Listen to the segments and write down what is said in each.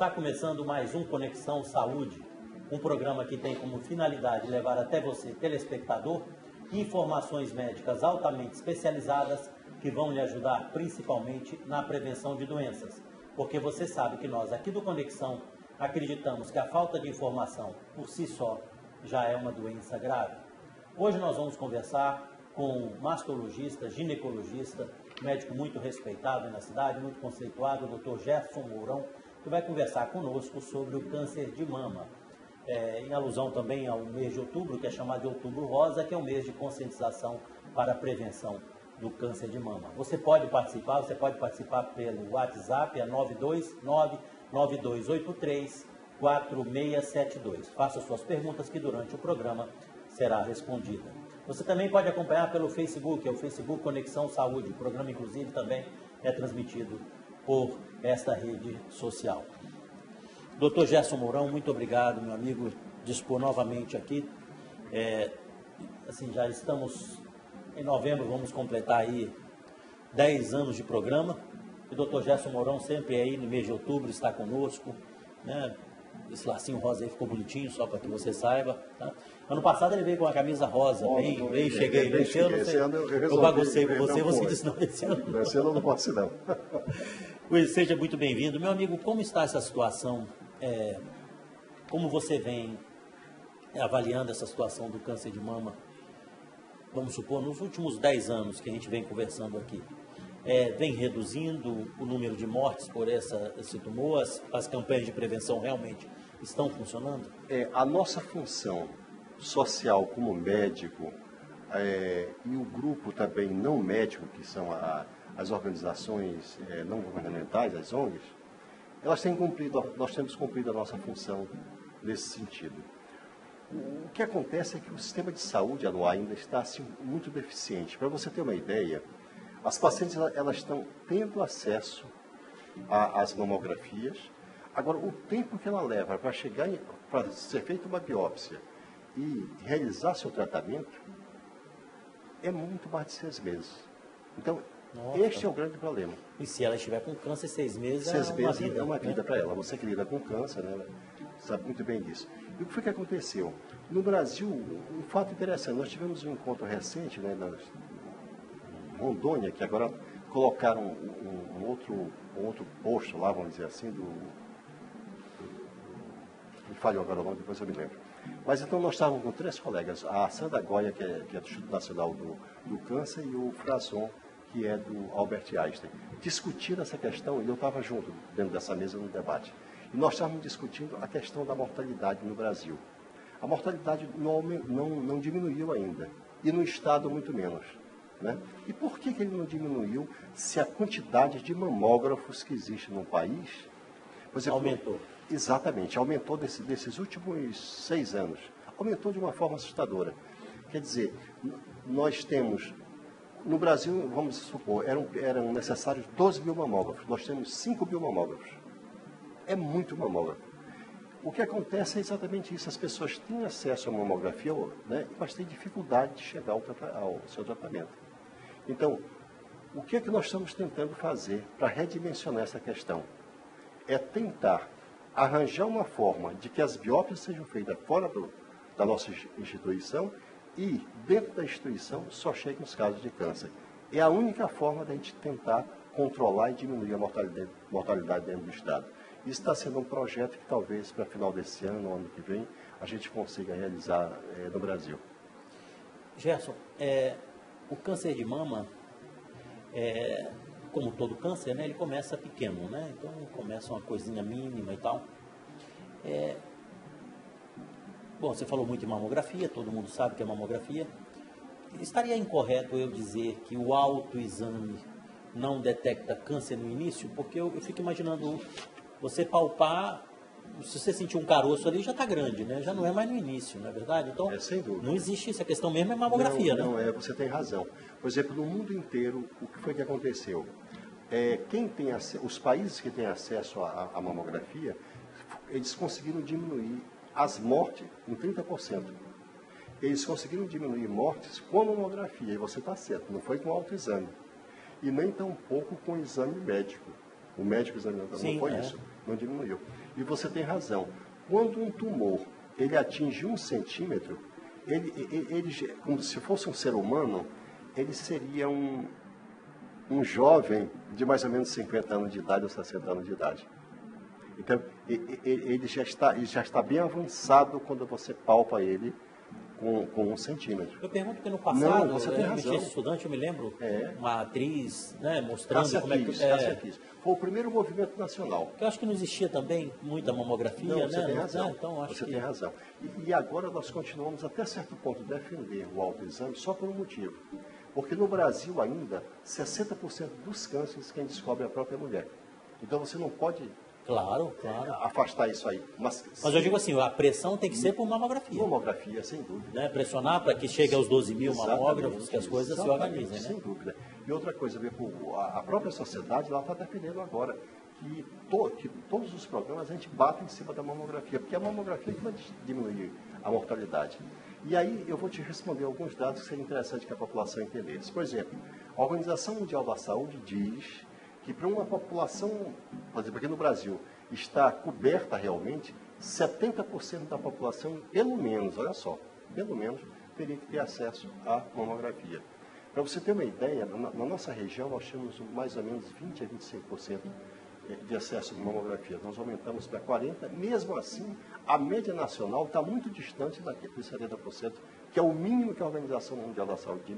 Está começando mais um Conexão Saúde, um programa que tem como finalidade levar até você, telespectador, informações médicas altamente especializadas que vão lhe ajudar principalmente na prevenção de doenças. Porque você sabe que nós aqui do Conexão acreditamos que a falta de informação por si só já é uma doença grave. Hoje nós vamos conversar com um mastologista, ginecologista, médico muito respeitado na cidade, muito conceituado, o Dr. Gerson Mourão, que vai conversar conosco sobre o câncer de mama. Em alusão também ao mês de outubro, que é chamado de Outubro Rosa, que é um mês de conscientização para a prevenção do câncer de mama. Você pode participar pelo WhatsApp, é 929-9283-4672. Faça suas perguntas que durante o programa será respondida. Você também pode acompanhar pelo Facebook, é o Facebook Conexão Saúde. O programa, inclusive, também é transmitido por esta rede social. Dr. Gerson Mourão, muito obrigado, meu amigo, dispor novamente aqui. Já estamos em novembro, vamos completar aí 10 anos de programa. E o Dr. Gerson Mourão sempre aí no mês de outubro está conosco, né? Esse lacinho rosa aí ficou bonitinho, só para que você saiba. Tá? Ano passado ele veio com a camisa rosa, cheguei. Esse ano eu baguncei com você, você disse não, esse ano eu não posso não. Seja muito bem-vindo. Meu amigo, como está essa situação? Como você vem avaliando essa situação do câncer de mama? Vamos supor, nos últimos 10 anos que a gente vem conversando aqui, vem reduzindo o número de mortes por esse tumor? As campanhas de prevenção realmente estão funcionando? A nossa função social como médico e o grupo também não médico, que são as organizações não governamentais, as ONGs, nós temos cumprido a nossa função nesse sentido. O que acontece é que o sistema de saúde ainda está assim, muito deficiente. Para você ter uma ideia, as pacientes elas estão tendo acesso às mamografias. Agora, o tempo que ela leva para ser feita uma biópsia e realizar seu tratamento é muito mais de 6 meses. Então, este é o grande problema. E se ela estiver com câncer, 6 meses 6 meses é uma vida para ela. Você que lida com câncer, né, sabe muito bem disso. E o que foi que aconteceu? No Brasil, um fato interessante, nós tivemos um encontro recente, né, Rondônia, que agora colocaram um outro posto lá, vamos dizer assim, me falhou agora o nome, depois eu me lembro. Mas então nós estávamos com 3 colegas, a Sandra Goya, que é do Instituto Nacional do Câncer, e o Frazon, que é do Albert Einstein, discutindo essa questão, e eu estava junto dentro dessa mesa no debate. E nós estávamos discutindo a questão da mortalidade no Brasil. A mortalidade não diminuiu ainda, e no Estado muito menos. Né? E por que ele não diminuiu se a quantidade de mamógrafos que existe no país... Por exemplo, aumentou? Exatamente, aumentou desses últimos 6 anos. Aumentou de uma forma assustadora. Quer dizer, nós temos... No Brasil, vamos supor, eram necessários 12 mil mamógrafos. Nós temos 5 mil mamógrafos. É muito mamógrafo. O que acontece é exatamente isso. As pessoas têm acesso à mamografia, né, mas têm dificuldade de chegar ao seu tratamento. Então, o que é que nós estamos tentando fazer para redimensionar essa questão? É tentar arranjar uma forma de que as biópsias sejam feitas fora da nossa instituição e, dentro da instituição, só cheguem os casos de câncer. É a única forma de a gente tentar controlar e diminuir a mortalidade dentro do Estado. Isso está sendo um projeto que talvez para final desse ano, ano que vem, a gente consiga realizar no Brasil. Gerson, o câncer de mama, como todo câncer, né, ele começa pequeno, né? Então começa uma coisinha mínima e tal. Bom, você falou muito em mamografia, todo mundo sabe que é mamografia. Estaria incorreto eu dizer que o autoexame não detecta câncer no início? Porque eu fico imaginando você palpar, se você sentir um caroço ali, já está grande, né? Já não é mais no início, não é verdade? Então, sem dúvida. Não existe isso, a questão mesmo é mamografia, né? Não, você tem razão. Por exemplo, no mundo inteiro, o que foi que aconteceu? Os países que têm acesso à mamografia, eles conseguiram diminuir as mortes em 30%. Eles conseguiram diminuir mortes com a mamografia, e você está certo, não foi com autoexame. E nem tampouco com o exame médico. O médico examinando, não foi isso, não diminuiu. E você tem razão. Quando um tumor ele atinge 1 centímetro, como se fosse um ser humano, ele seria um jovem de mais ou menos 50 anos de idade ou 60 anos de idade. Então, ele já está bem avançado quando você palpa ele com 1 centímetro. Eu pergunto porque no passado, não, você tem razão. estudante, eu me lembro, uma atriz, né, mostrando como é que... Cássia Kiss. Foi o primeiro movimento nacional. Eu acho que não existia também muita mamografia, não, né? Você tem razão. Então, acho você tem razão. E agora nós continuamos até certo ponto defender o autoexame só por um motivo. Porque no Brasil ainda, 60% dos cânceres quem descobre é a própria mulher. Então você não pode... Claro. afastar isso aí. Mas eu digo assim, a pressão tem que ser por mamografia. Mamografia, sem dúvida. Né? Pressionar para que chegue aos 12 mil mamógrafos, que as coisas se organizem. Né? Sem dúvida. E outra coisa, a própria sociedade está defendendo agora que todos os programas a gente bate em cima da mamografia, porque a mamografia é que vai diminuir a mortalidade. E aí eu vou te responder alguns dados que seria interessante que a população entendesse. Por exemplo, a Organização Mundial da Saúde diz que para uma população, por exemplo, aqui no Brasil, está coberta realmente, 70% da população, pelo menos, olha só, pelo menos, teria que ter acesso à mamografia. Para você ter uma ideia, na nossa região nós temos mais ou menos 20% a 25% de acesso à mamografia. Nós aumentamos para 40%, mesmo assim, a média nacional está muito distante daquele 70%, que é o mínimo que a Organização Mundial da Saúde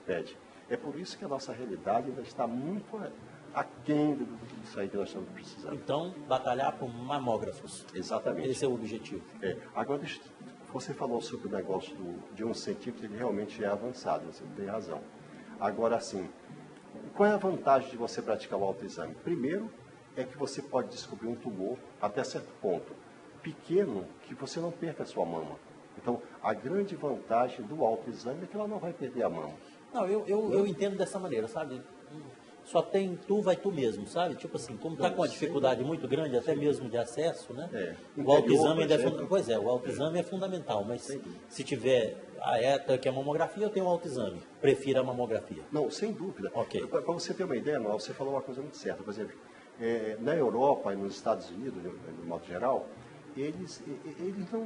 pede. É por isso que a nossa realidade ainda está muito aquém disso aí que nós estamos precisando. Então, batalhar por mamógrafos. Exatamente. Esse é o objetivo. Agora, você falou sobre o negócio de 1 centímetro, ele realmente é avançado, você tem razão. Agora, assim, qual é a vantagem de você praticar o autoexame? Primeiro, é que você pode descobrir um tumor, até certo ponto, pequeno, que você não perca a sua mama. Então, a grande vantagem do autoexame é que ela não vai perder a mama. Não, eu entendo dessa maneira, sabe? Só tem tu, vai tu mesmo, sabe? Tipo assim, como está com uma dificuldade muito grande, até mesmo de acesso, né? O autoexame ainda é fundamental. Pois é, o autoexame é fundamental, mas se tiver a ETA, que é a mamografia, eu tenho o autoexame. Prefiro a mamografia. Não, sem dúvida. Ok. Para você ter uma ideia, Noel, você falou uma coisa muito certa. Por exemplo, na Europa e nos Estados Unidos, de modo geral, eles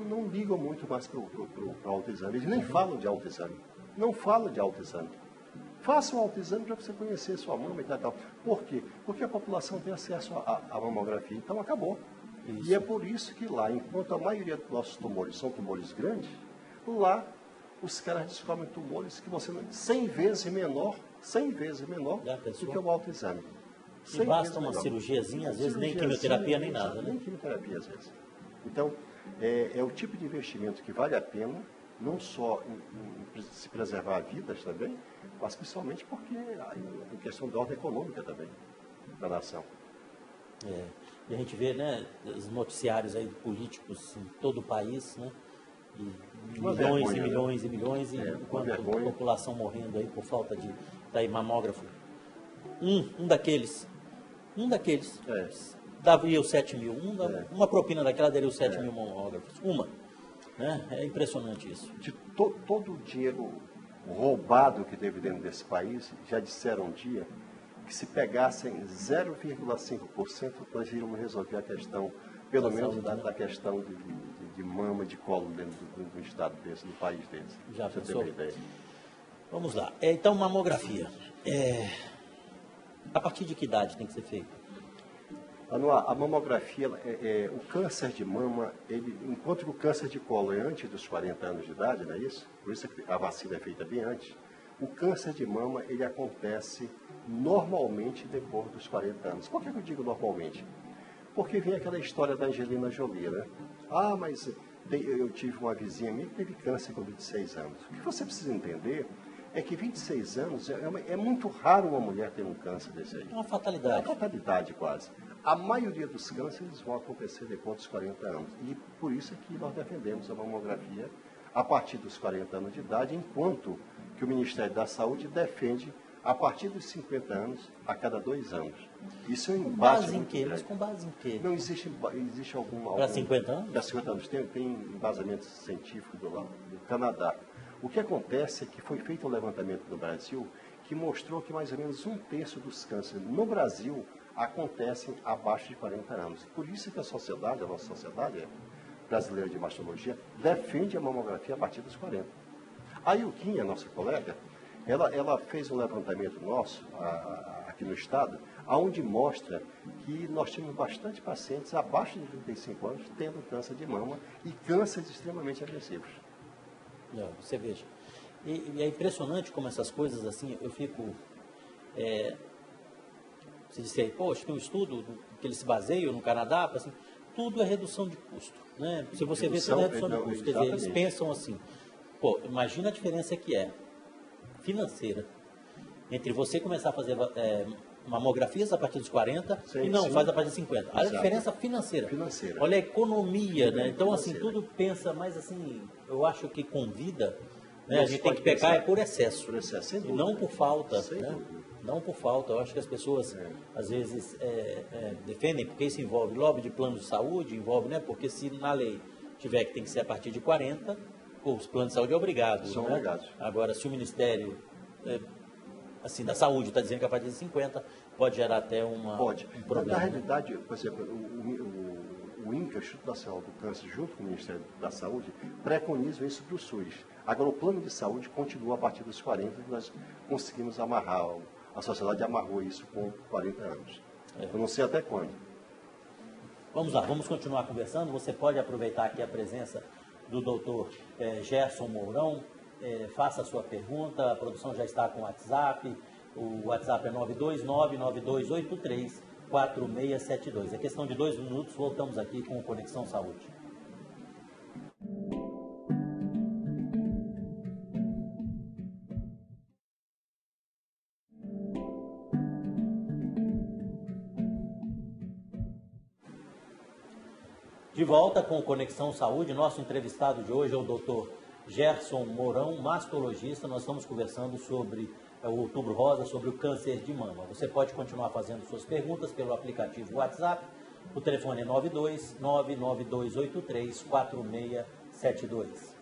não ligam muito mais para o autoexame. Eles nem falam de autoexame. Não falam de autoexame. Faça um autoexame para você conhecer sua mama e tal. Por quê? Porque a população tem acesso à mamografia. Então, acabou. Isso. E é por isso que lá, enquanto a maioria dos nossos tumores são tumores grandes, lá os caras descobrem tumores que você 100 vezes menor do que o autoexame. E basta uma cirurgiazinha, às vezes nem quimioterapia, nem nada. Nem quimioterapia, às vezes. Então, é o tipo de investimento que vale a pena, não só em se preservar vidas também, mas principalmente porque em questão de ordem econômica também da nação. E a gente vê, né, os noticiários aí de políticos em todo o país, né, e milhões e milhões e milhões, e enquanto a população morrendo aí por falta de mamógrafo. Um daqueles daria os 7 mil, uma propina daquela daria os 7 mil mamógrafos, né? É impressionante isso. De todo o dinheiro roubado que teve dentro desse país, já disseram um dia que se pegassem 0,5%, nós iríamos resolver a questão, pelo menos da questão de mama, de colo dentro do estado desse, do país desse. Já você pensou? Tem uma ideia. Vamos lá. Então, mamografia. A partir de que idade tem que ser feita? A mamografia, o câncer de mama, enquanto que o câncer de colo é antes dos 40 anos de idade, não é isso? Por isso que a vacina é feita bem antes. O câncer de mama, ele acontece normalmente depois dos 40 anos. Por que eu digo normalmente? Porque vem aquela história da Angelina Jolie, né? Mas eu tive uma vizinha minha que teve câncer com 26 anos. O que você precisa entender é que 26 anos é muito raro uma mulher ter um câncer desse aí. É uma fatalidade. É uma fatalidade quase. A maioria dos cânceres vão acontecer depois dos 40 anos. E por isso é que nós defendemos a mamografia a partir dos 40 anos de idade, enquanto que o Ministério da Saúde defende a partir dos 50 anos, a cada 2 anos. Isso é um embate. Com base em quê? Mas com base em quê? Não existe algum... Para 50 anos? Para 50 anos. Tem embasamento científico do Canadá. O que acontece é que foi feito um levantamento no Brasil que mostrou que mais ou menos 1/3 dos cânceres no Brasil acontecem abaixo de 40 anos. Por isso que a nossa sociedade brasileira de mastologia, defende a mamografia a partir dos 40. A Ilquinha, nossa colega, ela fez um levantamento nosso aqui no estado, onde mostra que nós temos bastante pacientes abaixo de 35 anos tendo câncer de mama e cânceres extremamente agressivos. Você veja. E é impressionante como essas coisas, assim, eu fico... Você disse aí, poxa, tem um estudo que eles se baseiam no Canadá, assim, tudo é redução de custo, né? Se você vê, tudo é redução de custo. Quer dizer, eles pensam assim, pô, imagina a diferença que é financeira entre você começar a fazer mamografias a partir dos 40 e não, faz a partir dos 50. Olha a diferença financeira. Olha a economia, né? Então, assim, tudo pensa, mas assim, eu acho que com vida, né, a gente tem que pecar por excesso. Por excesso, e não por falta, né? Não por falta. Eu acho que as pessoas, às vezes, defendem, porque isso envolve lobby de plano de saúde, envolve, né? Porque se na lei tiver que tem que ser a partir de 40, os planos de saúde é obrigado. São né? obrigados. Agora, se o Ministério assim, da Saúde está dizendo que a partir de 50 pode gerar até um problema. Na realidade, por exemplo, o INCA, Instituto Nacional do Câncer, junto com o Ministério da Saúde, preconizam isso para o SUS. Agora, o plano de saúde continua a partir dos 40, e nós conseguimos amarrar, a sociedade amarrou isso com 40 anos. Eu não sei até quando. Vamos lá, vamos continuar conversando. Você pode aproveitar aqui a presença do doutor Gerson Mourão. Faça a sua pergunta, a produção já está com o WhatsApp. O WhatsApp é 929-9283-4672. É questão de 2 minutos, voltamos aqui com o Conexão Saúde. De volta com o Conexão Saúde, nosso entrevistado de hoje é o Dr. Gerson Mourão, mastologista. Nós estamos conversando sobre o Outubro Rosa, sobre o câncer de mama. Você pode continuar fazendo suas perguntas pelo aplicativo WhatsApp. O telefone é 92992834672.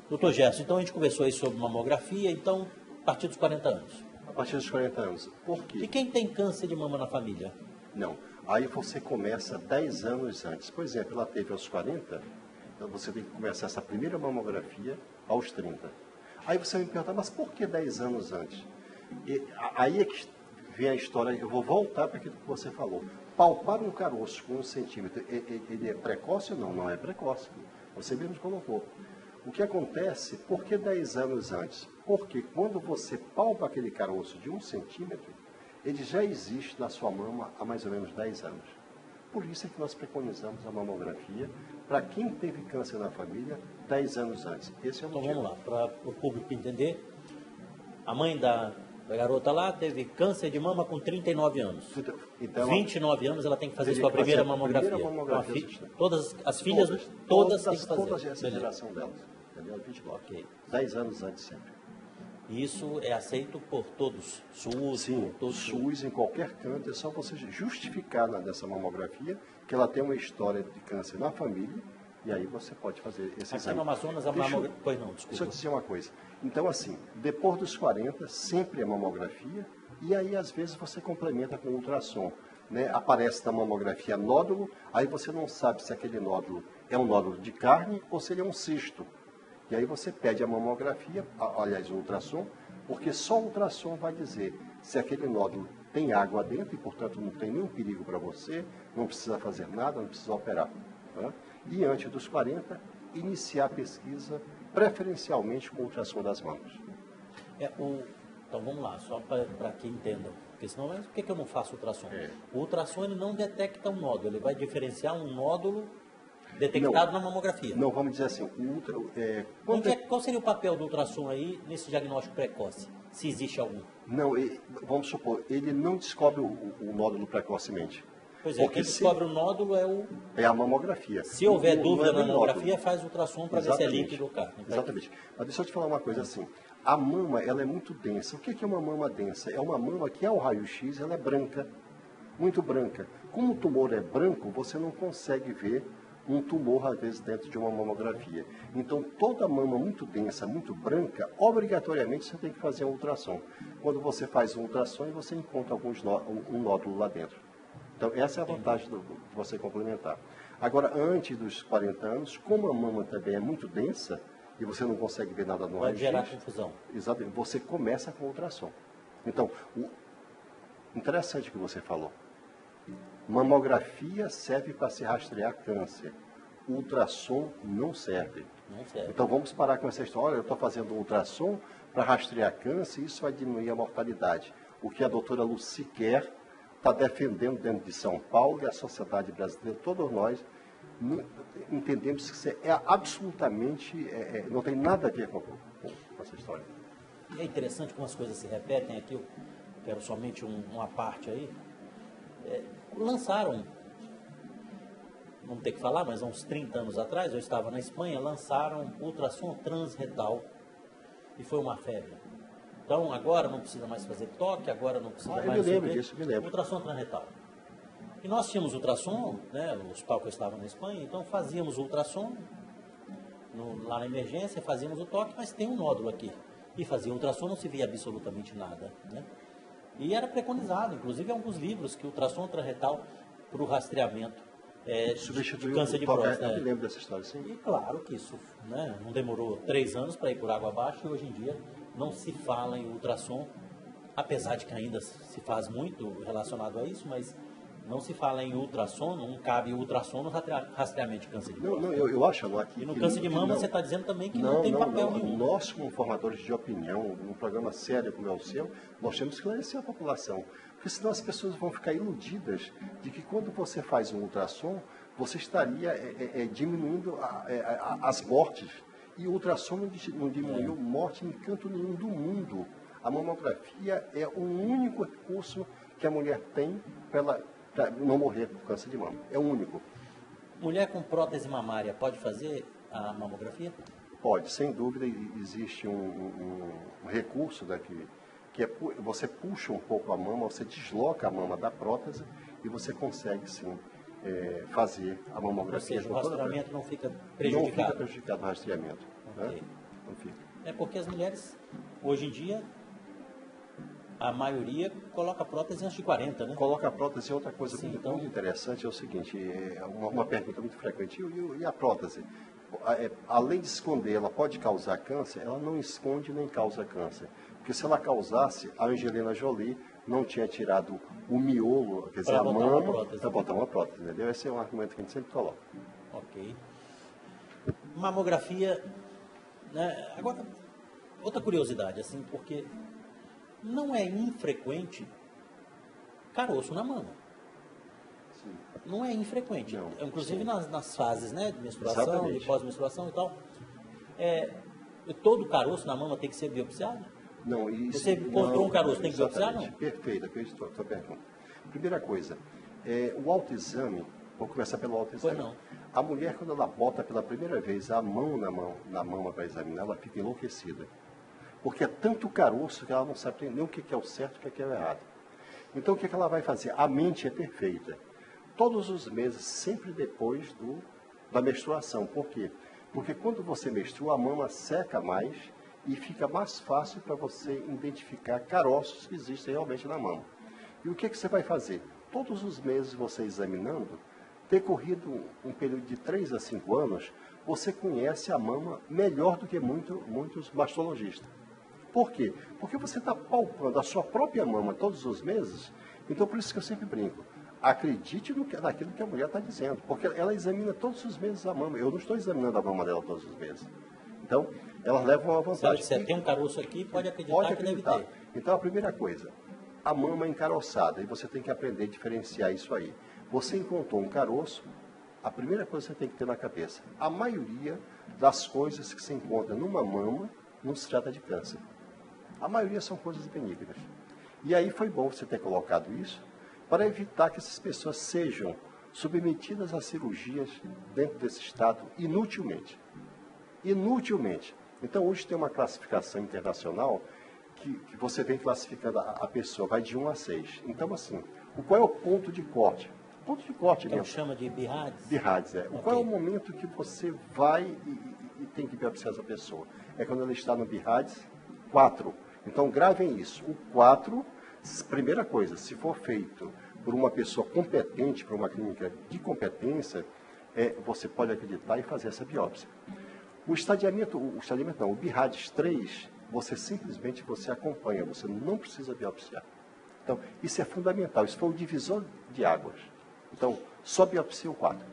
Doutor Gerson, então a gente conversou aí sobre mamografia, então, a partir dos 40 anos. A partir dos 40 anos. Por quê? E quem tem câncer de mama na família? Não. Aí você começa 10 anos antes. Por exemplo, ela teve aos 40, então você tem que começar essa primeira mamografia aos 30. Aí você me pergunta, mas por que 10 anos antes? Aí é que vem a história, eu vou voltar para aquilo que você falou. Palpar um caroço com 1 centímetro, ele é precoce ou não? Não é precoce. Você mesmo colocou. O que acontece, por que 10 anos antes? Porque quando você palpa aquele caroço de 1 centímetro, ele já existe na sua mama há mais ou menos 10 anos. Por isso é que nós preconizamos a mamografia para quem teve câncer na família 10 anos antes. Esse é o motivo. Então vamos lá, para o público entender. A mãe da garota lá teve câncer de mama com 39 anos. Então, 29 anos ela tem que fazer sua primeira mamografia. Todas as filhas, todas têm que fazer. Todas essa geração delas. Entendeu? 29. Okay. 10 anos antes sempre. Isso é aceito por todos? SUS? Sim, por todos. SUS em qualquer canto. É só você justificar nessa mamografia que ela tem uma história de câncer na família e aí você pode fazer esse exame. Aqui no Amazonas a mamografia... Pois não, desculpa. Deixa eu dizer uma coisa. Então, assim, depois dos 40, sempre é mamografia e aí, às vezes, você complementa com ultrassom. Né? Aparece na mamografia nódulo, aí você não sabe se aquele nódulo é um nódulo de carne ou se ele é um cisto. E aí você pede a mamografia, aliás, o ultrassom, porque só o ultrassom vai dizer se aquele nódulo tem água dentro e, portanto, não tem nenhum perigo para você, não precisa fazer nada, não precisa operar. Tá? E antes dos 40, iniciar a pesquisa preferencialmente com o ultrassom das mamas. Então vamos lá, só para que entendam. Porque senão, mas por que eu não faço ultrassom? O ultrassom ele não detecta um nódulo, ele vai diferenciar um nódulo detectado na mamografia. Não, vamos dizer assim, qual seria o papel do ultrassom aí nesse diagnóstico precoce, se existe algum? Não, vamos supor, ele não descobre o nódulo precocemente. Pois é, quem descobre o nódulo é a mamografia. Se houver dúvida na mamografia, faz ultrassom para ver se é líquido ou carne. Exatamente. Mas deixa eu te falar uma coisa assim, a mama ela é muito densa. O que é uma mama densa? É uma mama que ao raio-x ela é branca, muito branca. Como o tumor é branco, você não consegue ver um tumor, às vezes, dentro de uma mamografia. Então, toda mama muito densa, muito branca, obrigatoriamente você tem que fazer um ultrassom. Quando você faz um ultrassom, você encontra um nódulo lá dentro. Então, essa é a vantagem de você complementar. Agora, antes dos 40 anos, como a mama também é muito densa, e você não consegue ver nada no Vai raio-x, gerar confusão. exatamente, você começa com o ultrassom. Então, interessante o que você falou. Mamografia serve para se rastrear câncer. Ultrassom não serve. Não serve. Então vamos parar com essa história. Eu estou fazendo um ultrassom para rastrear câncer e isso vai diminuir a mortalidade. O que a doutora Lucy quer está defendendo dentro de São Paulo e a sociedade brasileira, todos nós, entendemos que isso é absolutamente, não tem nada a ver com essa história. É interessante como as coisas se repetem aqui. Eu quero somente uma parte aí. Lançaram, vamos ter que falar, mas há uns 30 anos atrás, eu estava na Espanha, lançaram ultrassom transretal e foi uma febre. Então agora não precisa mais fazer toque, agora não precisa mais... Eu me lembro disso, me lembro. Ultrassom transretal. E nós tínhamos ultrassom, né, o hospital que eu estava na Espanha, então fazíamos ultrassom lá na emergência, fazíamos o toque, mas tem um nódulo aqui. E fazia ultrassom, não se via absolutamente nada, né? E era preconizado, inclusive em alguns livros, que o ultrassom transretal para o rastreamento de câncer de próstata. Eu me lembro dessa história, sim. E claro que isso, né, não demorou 3 anos para ir por água abaixo, e hoje em dia não se fala em ultrassom, apesar de que ainda se faz muito relacionado a isso, mas não se fala em ultrassom, não cabe ultrassom no rastreamento de câncer de próstata. Não, eu acho, Alô, aqui... E no câncer de mama você está dizendo também que não tem papel nenhum. Nós, como formadores de opinião, num programa sério como é o seu, nós temos que esclarecer a população. Porque senão as pessoas vão ficar iludidas de que quando você faz um ultrassom, você estaria diminuindo as mortes. E o ultrassom não diminuiu morte em canto nenhum do mundo. A mamografia é o único recurso que a mulher tem para não morrer por câncer de mama. É o único. Mulher com prótese mamária pode fazer a mamografia? Pode, sem dúvida. Existe um recurso daqui, que você puxa um pouco a mama, você desloca a mama da prótese e você consegue, sim, fazer a mamografia. Ou seja, o rastreamento não fica prejudicado? Não fica prejudicado o rastreamento. Okay. Né? Não fica. É porque as mulheres, hoje em dia, a maioria coloca prótese antes de 40, né? Coloca a prótese. Outra coisa muito interessante é o seguinte, uma pergunta muito frequente, e a prótese? Além de esconder, ela pode causar câncer? Ela não esconde nem causa câncer. Porque se ela causasse, a Angelina Jolie não tinha tirado o miolo, quer dizer, a mama, para botar uma prótese, entendeu? Esse é um argumento que a gente sempre coloca. Ok. Mamografia, né? Agora, outra curiosidade, assim, porque não é infrequente caroço na mama. Sim. Não é infrequente. Não, inclusive nas fases, né, de menstruação, exatamente, de pós-menstruação e tal. Todo caroço na mama tem que ser biopsiado? Não, você encontrou um caroço, tem que biopsiar, não? Perfeito, acredito a sua pergunta. Primeira coisa, o autoexame, vou começar pelo autoexame. Pois não. A mulher, quando ela bota pela primeira vez a mão na mama para examinar, ela fica enlouquecida. Porque é tanto caroço que ela não sabe nem o que é o certo e o que é o errado. Então, o que ela vai fazer? A mente é perfeita. Todos os meses, sempre depois da menstruação. Por quê? Porque quando você menstrua, a mama seca mais e fica mais fácil para você identificar caroços que existem realmente na mama. E o que você vai fazer? Todos os meses você examinando, decorrido um período de 3 a 5 anos, você conhece a mama melhor do que muitos mastologistas. Por quê? Porque você está palpando a sua própria mama todos os meses. Então, por isso que eu sempre brinco. Acredite naquilo que a mulher está dizendo. Porque ela examina todos os meses a mama. Eu não estou examinando a mama dela todos os meses. Então, elas levam uma vantagem. Se tem um caroço aqui, pode acreditar que deve ter. Então, a primeira coisa, a mama é encaroçada. E você tem que aprender a diferenciar isso aí. Você encontrou um caroço, a primeira coisa que você tem que ter na cabeça. A maioria das coisas que se encontra numa mama não se trata de câncer. A maioria são coisas benignas. E aí foi bom você ter colocado isso para evitar que essas pessoas sejam submetidas a cirurgias dentro desse estado inutilmente. Inutilmente. Então, hoje tem uma classificação internacional que você vem classificando a pessoa, vai de 1 a 6. Então, assim, qual é o ponto de corte? ponto de corte Então mesmo. chama de BIRADS? BIRADS, é. Ok. Qual é o momento que você vai e tem que biopsiar essa pessoa? É quando ela está no BIRADS 4. Então gravem isso. O 4, primeira coisa, se for feito por uma pessoa competente, por uma clínica de competência, você pode acreditar e fazer essa biópsia. O estadiamento não, o BIRADS 3, você acompanha, você não precisa biopsiar. Então, isso é fundamental, isso foi o divisor de águas. Então, só biopsia o 4.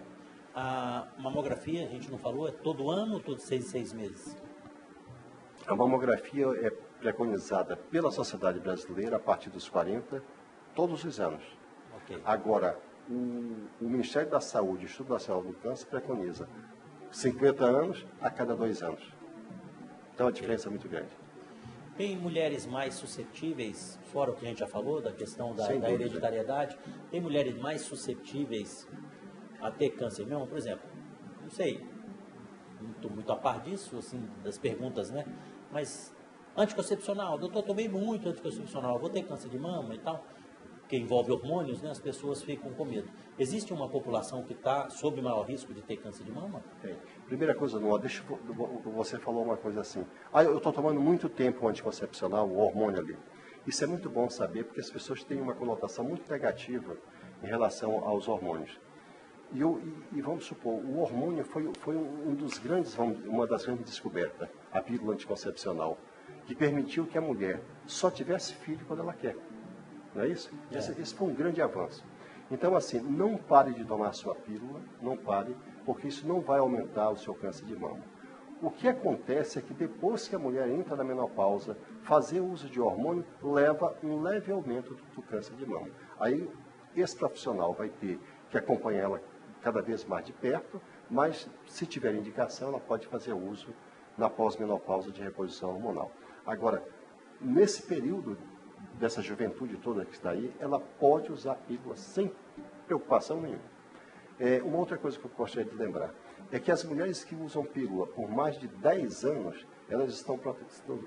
A mamografia, a gente não falou, é todo ano ou todo 6 meses? A mamografia é preconizada pela Sociedade Brasileira a partir dos 40, todos os anos. Ok. Agora, o Ministério da Saúde, o Instituto Nacional do Câncer, preconiza 50 anos a cada 2 anos. Então, a diferença é muito grande. Tem mulheres mais suscetíveis, fora o que a gente já falou, da questão da Sem dúvida. hereditariedade, tem mulheres mais suscetíveis a ter câncer mesmo? Por exemplo, não sei, não estou muito a par disso, assim, das perguntas, né? Mas anticoncepcional, doutor, tomei muito anticoncepcional, vou ter câncer de mama e tal, que envolve hormônios, né? As pessoas ficam com medo. Existe uma população que está sob maior risco de ter câncer de mama? Tem. Primeira coisa, Noah, você falou uma coisa assim. Eu estou tomando muito tempo o anticoncepcional, o hormônio ali. Isso é muito bom saber, porque as pessoas têm uma conotação muito negativa em relação aos hormônios. E vamos supor, o hormônio foi uma das grandes descobertas, a pílula anticoncepcional, que permitiu que a mulher só tivesse filho quando ela quer. Não é isso? Esse foi um grande avanço. Então, assim, não pare de tomar a sua pílula, não pare, porque isso não vai aumentar o seu câncer de mama. O que acontece é que depois que a mulher entra na menopausa, fazer uso de hormônio leva um leve aumento do câncer de mama. Aí, esse profissional vai ter que acompanhar ela cada vez mais de perto, mas se tiver indicação, ela pode fazer uso na pós-menopausa de reposição hormonal. Agora, nesse período dessa juventude toda que está aí, ela pode usar pílula sem preocupação nenhuma. Uma outra coisa que eu gostaria de lembrar é que as mulheres que usam pílula por mais de 10 anos, elas estão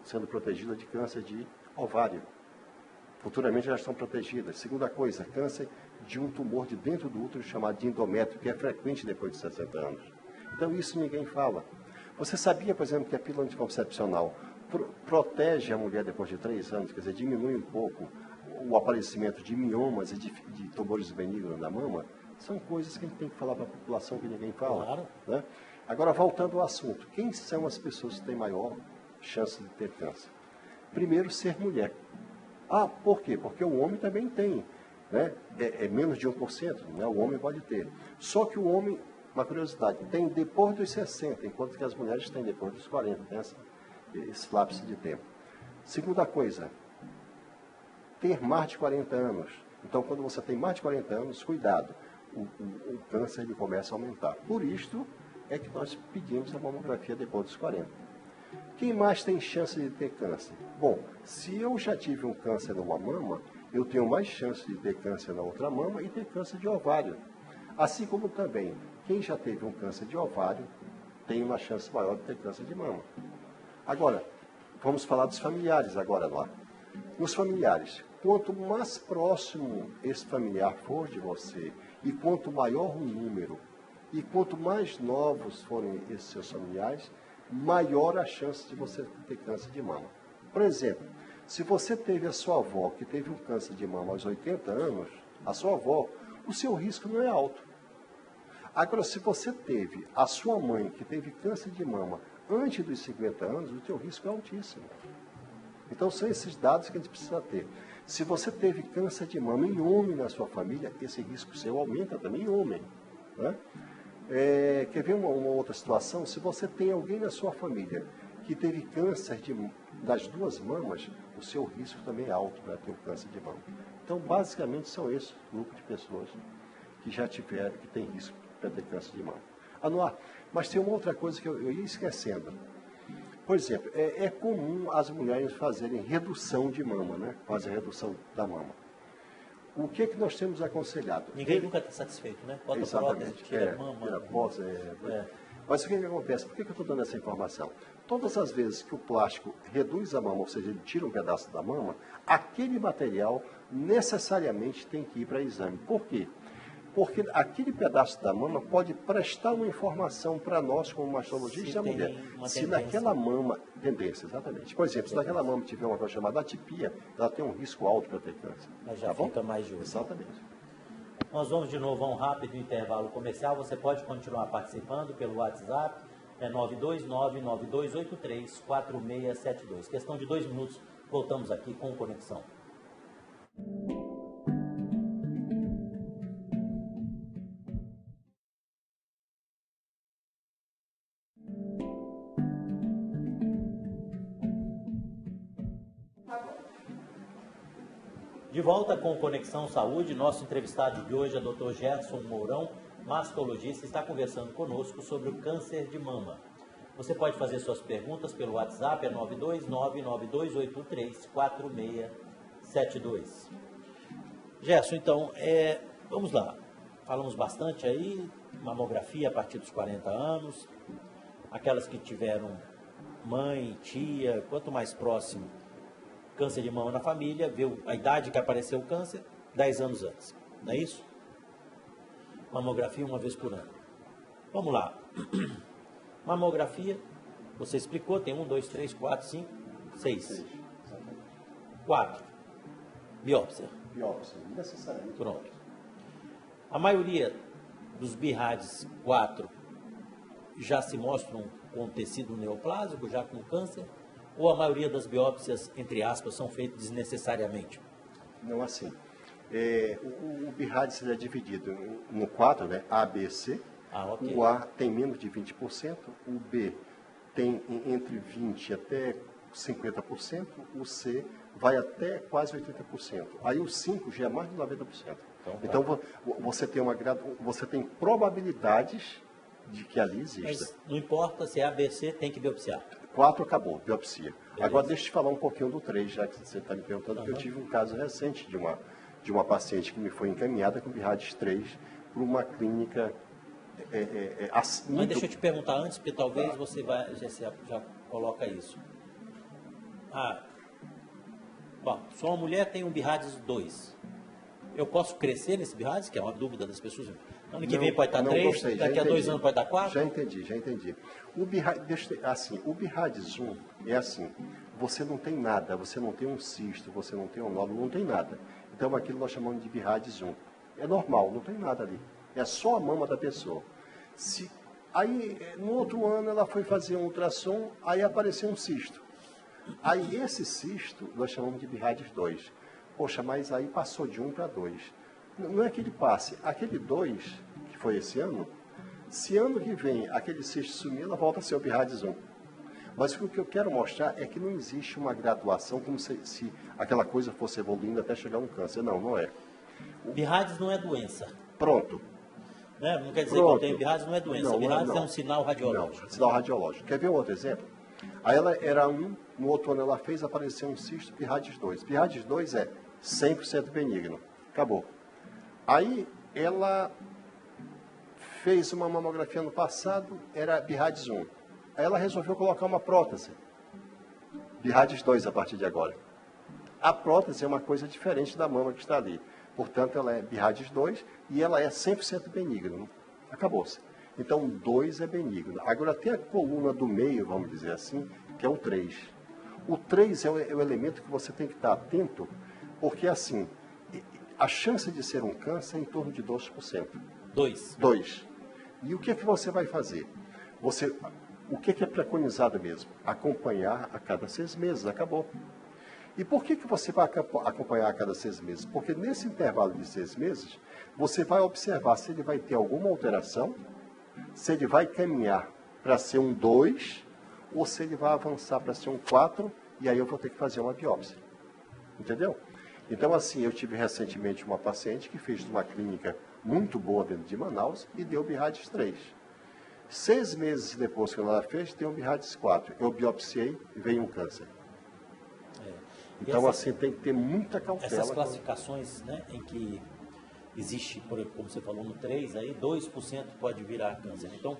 sendo protegidas de câncer de ovário. Futuramente elas estão protegidas. Segunda coisa, câncer de um tumor de dentro do útero chamado de endométrio, que é frequente depois de 60 anos. Então isso ninguém fala. Você sabia, por exemplo, que a pílula anticoncepcional protege a mulher depois de 3 anos, quer dizer, diminui um pouco o aparecimento de miomas e de tumores benignos na mama? São coisas que a gente tem que falar para a população que ninguém fala. Claro. Né? Agora, voltando ao assunto, quem são as pessoas que têm maior chance de ter câncer? Primeiro, ser mulher. Por quê? Porque o homem também tem. Né? É menos de 1%, né? O homem pode ter. Só que o homem, uma curiosidade, tem depois dos 60, enquanto que as mulheres têm depois dos 40. Tem esse lapso de tempo. Segunda coisa, ter mais de 40 anos. Então, quando você tem mais de 40 anos, cuidado, o câncer ele começa a aumentar. Por isto é que nós pedimos a mamografia depois dos 40. Quem mais tem chance de ter câncer? Bom, se eu já tive um câncer numa mama, eu tenho mais chance de ter câncer na outra mama e ter câncer de ovário. Assim como também, quem já teve um câncer de ovário tem uma chance maior de ter câncer de mama. Agora, vamos falar dos familiares agora lá. Nos familiares, quanto mais próximo esse familiar for de você, e quanto maior o número, e quanto mais novos forem esses seus familiares, maior a chance de você ter câncer de mama. Por exemplo, se você teve a sua avó que teve um câncer de mama aos 80 anos, a sua avó, o seu risco não é alto. Agora, se você teve a sua mãe que teve câncer de mama antes dos 50 anos, o seu risco é altíssimo. Então, são esses dados que a gente precisa ter. Se você teve câncer de mama em homem na sua família, esse risco seu aumenta também em homem. Né? Quer ver uma outra situação? Se você tem alguém na sua família que teve câncer das duas mamas, o seu risco também é alto para ter o câncer de mama. Então, basicamente, são esses grupos de pessoas que já tiveram, que tem risco para ter câncer de mama. Anuar, mas tem uma outra coisa que eu ia esquecendo. Por exemplo, é comum as mulheres fazerem redução de mama, né? Fazem redução da mama. O que é que nós temos aconselhado? Ninguém nunca está satisfeito, né? Bota prótese, tira mama. Mas o que acontece? Por que eu estou dando essa informação? Todas as vezes que o plástico reduz a mama, ou seja, ele tira um pedaço da mama, aquele material necessariamente tem que ir para exame. Por quê? Porque aquele pedaço da mama pode prestar uma informação para nós, como mastologista, a mulher. Se naquela mama, tendência, exatamente. Por exemplo, se naquela mama tiver uma coisa chamada atipia, ela tem um risco alto para ter câncer. Mas já fica mais justo. Exatamente. Nós vamos de novo a um rápido intervalo comercial. Você pode continuar participando pelo WhatsApp, 929-9283-4672. Questão de 2 minutos, voltamos aqui com Conexão. De volta com Conexão Saúde, nosso entrevistado de hoje é o Dr. Gerson Mourão, mastologista, está conversando conosco sobre o câncer de mama. Você pode fazer suas perguntas pelo WhatsApp, 929-9283-4672. Gerson, então, vamos lá. Falamos bastante aí, mamografia a partir dos 40 anos, aquelas que tiveram mãe, tia, quanto mais próximo, câncer de mama na família, viu a idade que apareceu o câncer, 10 anos antes, não é isso? Mamografia 1 vez por ano. Vamos lá. Mamografia, você explicou, tem 1, 2, 3, 4, 5, 6. 4. Biópsia. Biópsia, necessariamente. Pronto. A maioria dos BIRADs 4 já se mostram com tecido neoplásico, já com câncer, ou a maioria das biópsias, entre aspas, são feitas desnecessariamente? Não assim. O BIRAD é dividido no 4, né? A, B, C. Okay. O A tem menos de 20%, o B tem entre 20% até 50%, o C vai até quase 80%. Aí o 5 já é mais de 90%. Então você tem probabilidades de que ali exista. Mas não importa se é A, B, C, tem que biopsiar. 4 acabou, biopsia. Beleza. Agora deixa eu te falar um pouquinho do 3, já que você está me perguntando, que eu tive um caso recente de uma paciente que me foi encaminhada com BIRADS 3 para uma clínica assim. Mas deixa eu te perguntar antes, porque talvez você já coloca isso. Bom, sou uma mulher, tem um BIRADS 2. Eu posso crescer nesse BIRADS, que é uma dúvida das pessoas? Ano que vem pode estar 3, daqui a 2 anos pode estar 4? Já entendi. O BIRADS 1 é assim, você não tem nada, você não tem um cisto, você não tem um nódulo, não tem nada. Então aquilo nós chamamos de BIRADS 1. É normal, não tem nada ali. É só a mama da pessoa. Aí, no outro ano, ela foi fazer um ultrassom, aí apareceu um cisto. Aí, esse cisto, nós chamamos de BIRADS 2. Poxa, mas aí passou de 1 para 2. Não é que ele passe. Aquele 2, que foi esse ano, se ano que vem aquele cisto sumir, ela volta a ser o BIRADS 1. Mas o que eu quero mostrar é que não existe uma graduação como se aquela coisa fosse evoluindo até chegar a um câncer. Não é. BIRADS não é doença. Pronto. Né? Não quer dizer que eu tenho BIRADS, não é doença. BIRADS é um sinal radiológico. Não, sinal radiológico. Quer ver outro exemplo? Aí ela era 1, no outro ano ela fez, apareceu um cisto, BIRADS 2. BIRADS 2 é 100% benigno. Acabou. Aí ela fez uma mamografia no passado, era BIRADS 1. Aí ela resolveu colocar uma prótese. BIRADS 2 a partir de agora. A prótese é uma coisa diferente da mama que está ali. Portanto, ela é BIRADS 2 e ela é 100% benigna. Acabou-se. Então, o 2 é benigno. Agora, tem a coluna do meio, vamos dizer assim, que é o 3. O 3 é o elemento que você tem que estar atento, porque, assim, a chance de ser um câncer é em torno de 2%. 2. E o que é que você vai fazer? O que é preconizado mesmo? Acompanhar a cada 6 meses. Acabou. E por que você vai acompanhar a cada 6 meses? Porque nesse intervalo de 6 meses, você vai observar se ele vai ter alguma alteração, se ele vai caminhar para ser um 2, ou se ele vai avançar para ser um 4, e aí eu vou ter que fazer uma biópsia. Entendeu? Então, assim, eu tive recentemente uma paciente que fez uma clínica muito boa dentro de Manaus e deu BIRADS 3. 6 meses depois que ela fez, tem um BIRADS 4. Eu biopsiei e veio um câncer. Então, assim, tem que ter muita cautela. Essas classificações, né, em que existe, como você falou, no 3, aí 2% pode virar câncer. Então,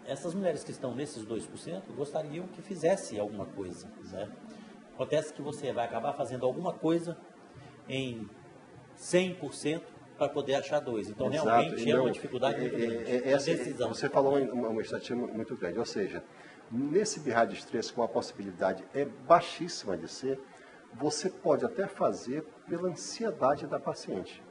essas mulheres que estão nesses 2% gostariam que fizesse alguma coisa, né? Acontece que você vai acabar fazendo alguma coisa em 100% para poder achar 2. Então, Exato. realmente é uma dificuldade muito grande. A decisão. Você falou uma estatística muito grande, ou seja, nesse BIRADS 3, com a possibilidade é baixíssima de ser, você pode até fazer pela ansiedade da paciente.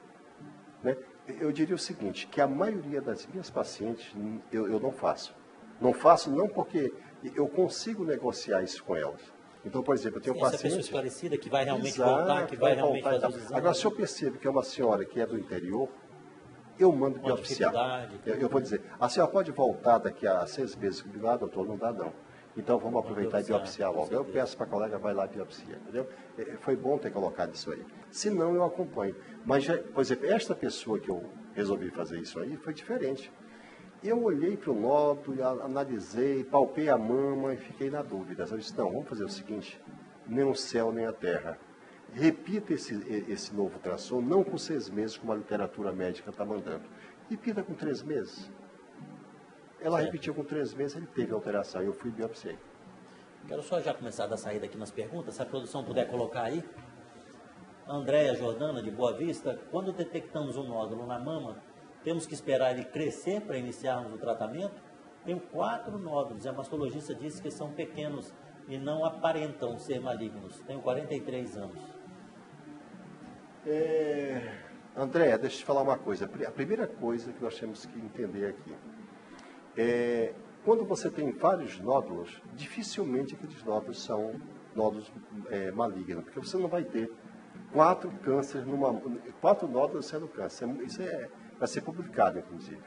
Né? Eu diria o seguinte, que a maioria das minhas pacientes eu não faço. Não faço não porque eu consigo negociar isso com elas. Então, por exemplo, eu tenho paciente... Essa pessoa esclarecida que vai realmente Exato, voltar, que vai realmente fazer então. os exames. Agora, se eu percebo que é uma senhora que é do interior, eu mando biopsiar. Eu vou dizer, a senhora pode voltar daqui a 6 meses comigo, doutor, não dá não. Então vamos aproveitar e biopsiar logo. Eu peço para a colega, vai lá biopsiar, entendeu? Foi bom ter colocado isso aí. Se não, eu acompanho. Mas, por exemplo, esta pessoa que eu resolvi fazer isso aí foi diferente. Eu olhei para o nódulo, analisei, palpei a mama e fiquei na dúvida. Eu disse, não, vamos fazer o seguinte, nem o céu nem a terra. Repita esse novo ultrassom, não com 6 meses, como a literatura médica está mandando. Repita com 3 meses. Ela repetiu com 3 meses, ele teve alteração, eu fui biopsiei. Quero só já começar a dar saída aqui nas perguntas, se a produção puder colocar aí. Andréia Jordana, de Boa Vista, quando detectamos um nódulo na mama, temos que esperar ele crescer para iniciarmos o tratamento? Tenho 4 nódulos, e a mastologista disse que são pequenos e não aparentam ser malignos. Tenho 43 anos. Andréia, deixa eu te falar uma coisa. A primeira coisa que nós temos que entender aqui quando você tem vários nódulos, dificilmente aqueles nódulos são nódulos malignos, porque você não vai ter 4 cânceres 4 nódulos sendo câncer. Isso vai ser publicado, inclusive.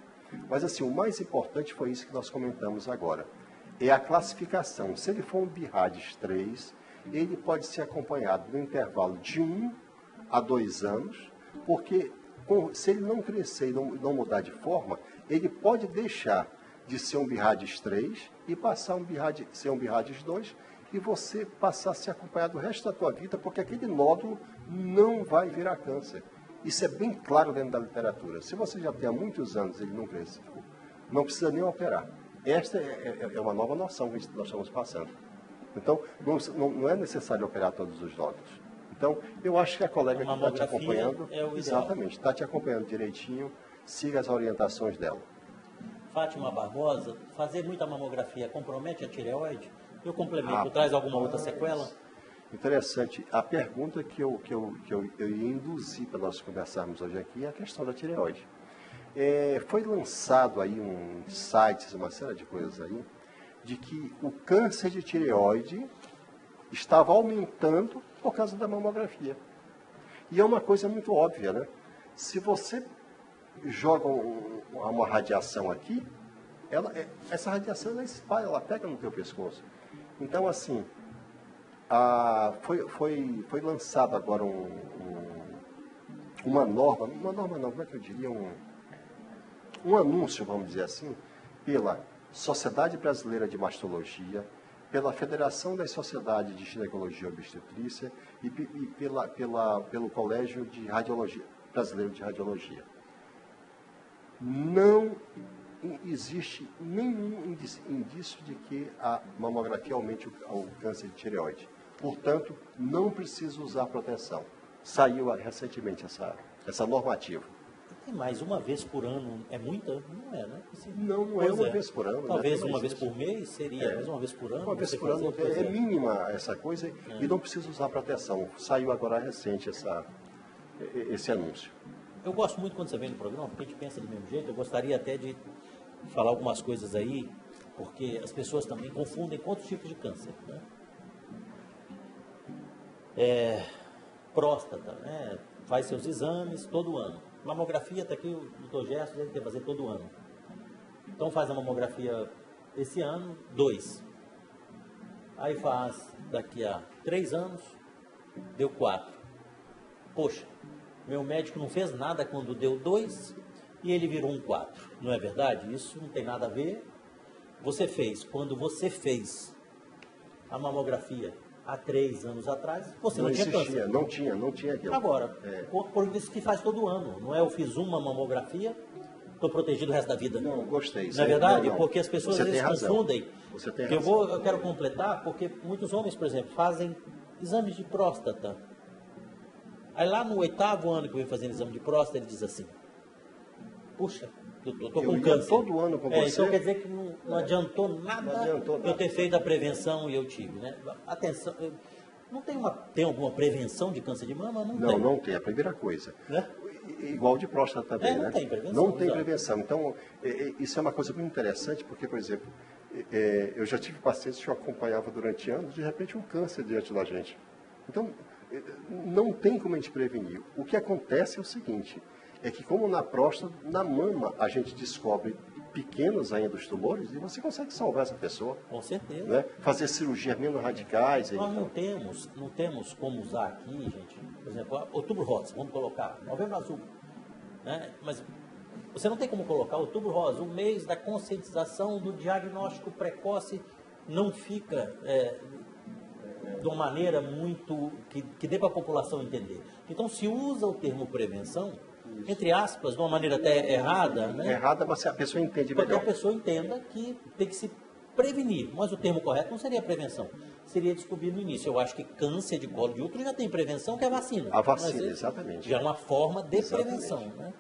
Mas assim, o mais importante foi isso que nós comentamos agora. É a classificação. Se ele for um BIRADS 3, ele pode ser acompanhado no intervalo de 1 a 2 anos, porque se ele não crescer e não mudar de forma, ele pode deixar de ser um BIRADS 3 e passar ser um BIRADS 2 e você passar a ser acompanhado o resto da tua vida, porque aquele nódulo não vai virar câncer. Isso é bem claro dentro da literatura. Se você já tem há muitos anos e ele não cresceu, não precisa nem operar. Esta é uma nova noção que nós estamos passando. Então, não é necessário operar todos os nódulos. Então, eu acho que a colega que está te acompanhando, exatamente, está te acompanhando direitinho, siga as orientações dela. Fátima Barbosa, fazer muita mamografia compromete a tireoide? Eu complemento, traz alguma outra sequela? Interessante. A pergunta que eu ia induzir para nós conversarmos hoje aqui é a questão da tireoide. Foi lançado aí sites, uma série de coisas aí, de que o câncer de tireoide estava aumentando por causa da mamografia. E é uma coisa muito óbvia, né? Se você joga uma radiação aqui, essa radiação ela espalha, ela pega no teu pescoço. Então, assim, foi lançado agora uma norma não, como é que eu diria? Um anúncio, vamos dizer assim, pela Sociedade Brasileira de Mastologia, pela Federação das Sociedades de Ginecologia e Obstetrícia e pelo Colégio de Radiologia, Brasileiro de Radiologia. Não existe nenhum indício de que a mamografia aumente o câncer de tireoide. Portanto, não precisa usar proteção. Saiu recentemente essa normativa. Tem mais uma vez por ano, é muita? Não é, né? Não é uma vez por ano. Talvez uma vez por mês seria, mas uma vez por ano. Uma vez por ano é mínima essa coisa e não precisa usar proteção. Saiu agora recente esse anúncio. Eu gosto muito quando você vem no programa, porque a gente pensa do mesmo jeito. Eu gostaria até de falar algumas coisas aí, porque as pessoas também confundem quantos tipos de câncer, né? Próstata, né? Faz seus exames todo ano. Mamografia, está aqui o doutor Gerson, ele quer fazer todo ano. Então faz a mamografia esse ano, 2. Aí faz daqui a 3 anos, deu 4. Poxa, meu médico não fez nada quando deu 2 e ele virou um 4. Não é verdade? Isso não tem nada a ver. Quando você fez a mamografia há 3 anos atrás, você não tinha câncer. Não tinha aquilo. Agora, por isso que faz todo ano. Não é eu fiz uma mamografia, estou protegido o resto da vida. Não, gostei. Não é verdade? Não. Porque as pessoas às vezes confundem. Você tem razão. Eu quero completar, porque muitos homens, por exemplo, fazem exames de próstata. Aí lá no 8º ano que eu venho fazendo exame de próstata, ele diz assim, puxa, doutor, estou com câncer. Todo ano com você. Então quer dizer que não adiantou nada eu ter feito a prevenção e eu tive, né? Atenção, não tem alguma prevenção de câncer de mama? Não tem, a primeira coisa. Né? Igual de próstata também, não né? Tem prevenção. Não tem prevenção. Então, isso é uma coisa muito interessante, porque, por exemplo, eu já tive pacientes que eu acompanhava durante anos, de repente um câncer diante da gente. Então, não tem como a gente prevenir. O que acontece é o seguinte, é que como na próstata, na mama, a gente descobre pequenos ainda os tumores e você consegue salvar essa pessoa. Com certeza. Né? Fazer cirurgias menos radicais. Nós não temos como usar aqui, gente, por exemplo, outubro rosa, vamos colocar, novembro azul. Né? Mas você não tem como colocar outubro rosa, o mês da conscientização do diagnóstico precoce não fica de uma maneira muito que dê para a população entender. Então se usa o termo prevenção, entre aspas, de uma maneira até errada. Né? Errada, mas a pessoa entende melhor. Para que a pessoa entenda que tem que se prevenir. Mas o termo correto não seria prevenção. Seria descobrir no início. Eu acho que câncer de colo de útero já tem prevenção, que é a vacina. A vacina, exatamente. Já é uma forma de prevenção. Né?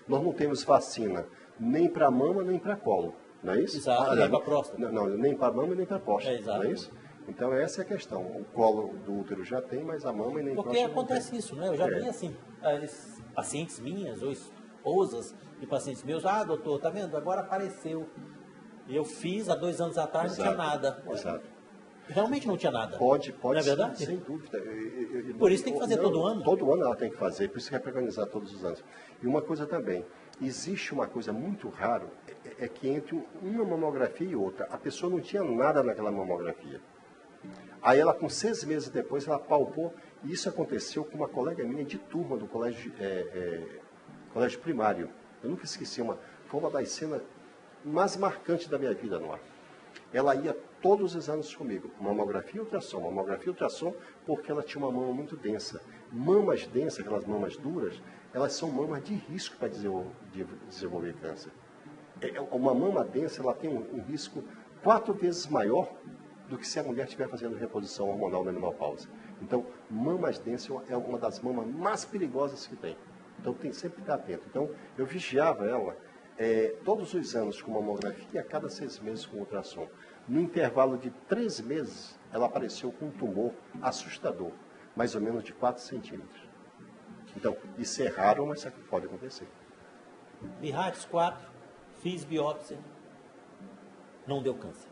Nós não temos vacina nem para mama, nem para colo. Não é isso? Exato, nem para próstata. Não, nem para mama, nem para próstata. Exato. Não é isso? Então, essa é a questão. O colo do útero já tem, mas a mama e nem Porque próstata acontece isso, né? Eu já vi assim, pacientes minhas, ou esposas de pacientes meus, doutor, tá vendo? Agora apareceu. Eu fiz há 2 anos atrás, não tinha nada. Exato. Realmente não tinha nada. Pode não é verdade? Sem dúvida. Por isso tem que fazer todo ano? Todo ano ela tem que fazer, por isso que é preconizar todos os anos. E uma coisa também, existe uma coisa muito rara, é que entre uma mamografia e outra, a pessoa não tinha nada naquela mamografia. Aí ela, com 6 meses depois, ela palpou, e isso aconteceu com uma colega minha de turma do colégio primário. Eu nunca esqueci, foi uma das cenas mais marcantes da minha vida no ar. Ela ia todos os anos comigo, mamografia e ultrassom, porque ela tinha uma mama muito densa. Mamas densas, aquelas mamas duras, elas são mamas de risco para desenvolver câncer. Uma mama densa, ela tem um risco 4 vezes maior do que se a mulher estiver fazendo reposição hormonal na menopausa. Então, mamas densas é uma das mamas mais perigosas que tem. Então, tem sempre que estar atento. Então, eu vigiava ela todos os anos com mamografia, a cada 6 meses com ultrassom. No intervalo de 3 meses, ela apareceu com um tumor assustador, mais ou menos de 4 centímetros. Então, isso é raro, mas pode acontecer. BIRADS 4, fiz biópsia, não deu câncer.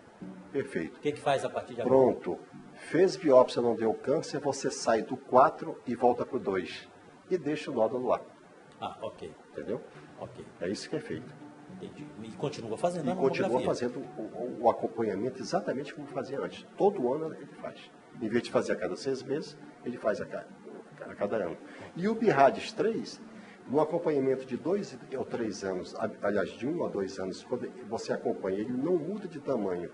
Perfeito. O que faz a partir de agora? Pronto. Fez biópsia, não deu câncer, você sai do 4 e volta para o 2. E deixa o nódulo lá. Ok. Entendeu? Ok. É isso que é feito. Entendi. E continua fazendo a mamografia. E continua fazendo o acompanhamento exatamente como fazia antes. Todo ano ele faz. Em vez de fazer a cada 6 meses, ele faz a cada ano. E o BIRADS 3, no acompanhamento de 2 ou 3 anos, aliás, de 1 a 2 anos, quando você acompanha, ele não muda de tamanho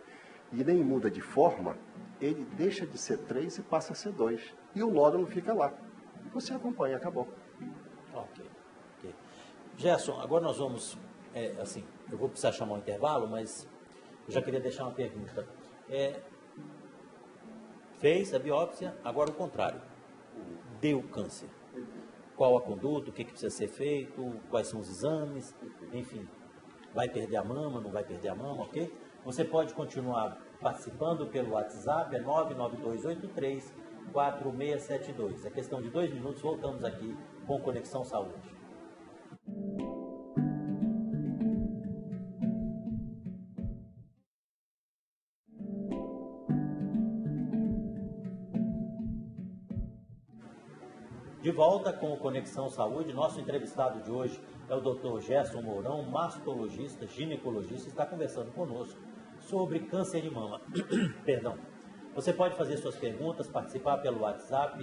e nem muda de forma, ele deixa de ser 3 e passa a ser 2. E o nódulo fica lá. Você acompanha, acabou. Ok. Gerson, agora nós vamos, eu vou precisar chamar um intervalo, mas eu já queria deixar uma pergunta. Fez a biópsia, agora o contrário. Deu câncer. Qual a conduta, o que precisa ser feito, quais são os exames, enfim. Vai perder a mama, não vai perder a mama, ok? Você pode continuar participando pelo WhatsApp, 99283-4672. É questão de 2 minutos, voltamos aqui com Conexão Saúde. De volta com o Conexão Saúde, nosso entrevistado de hoje é o Dr. Gerson Mourão, mastologista, ginecologista, está conversando conosco sobre câncer de mama. Perdão. Você pode fazer suas perguntas, participar pelo WhatsApp,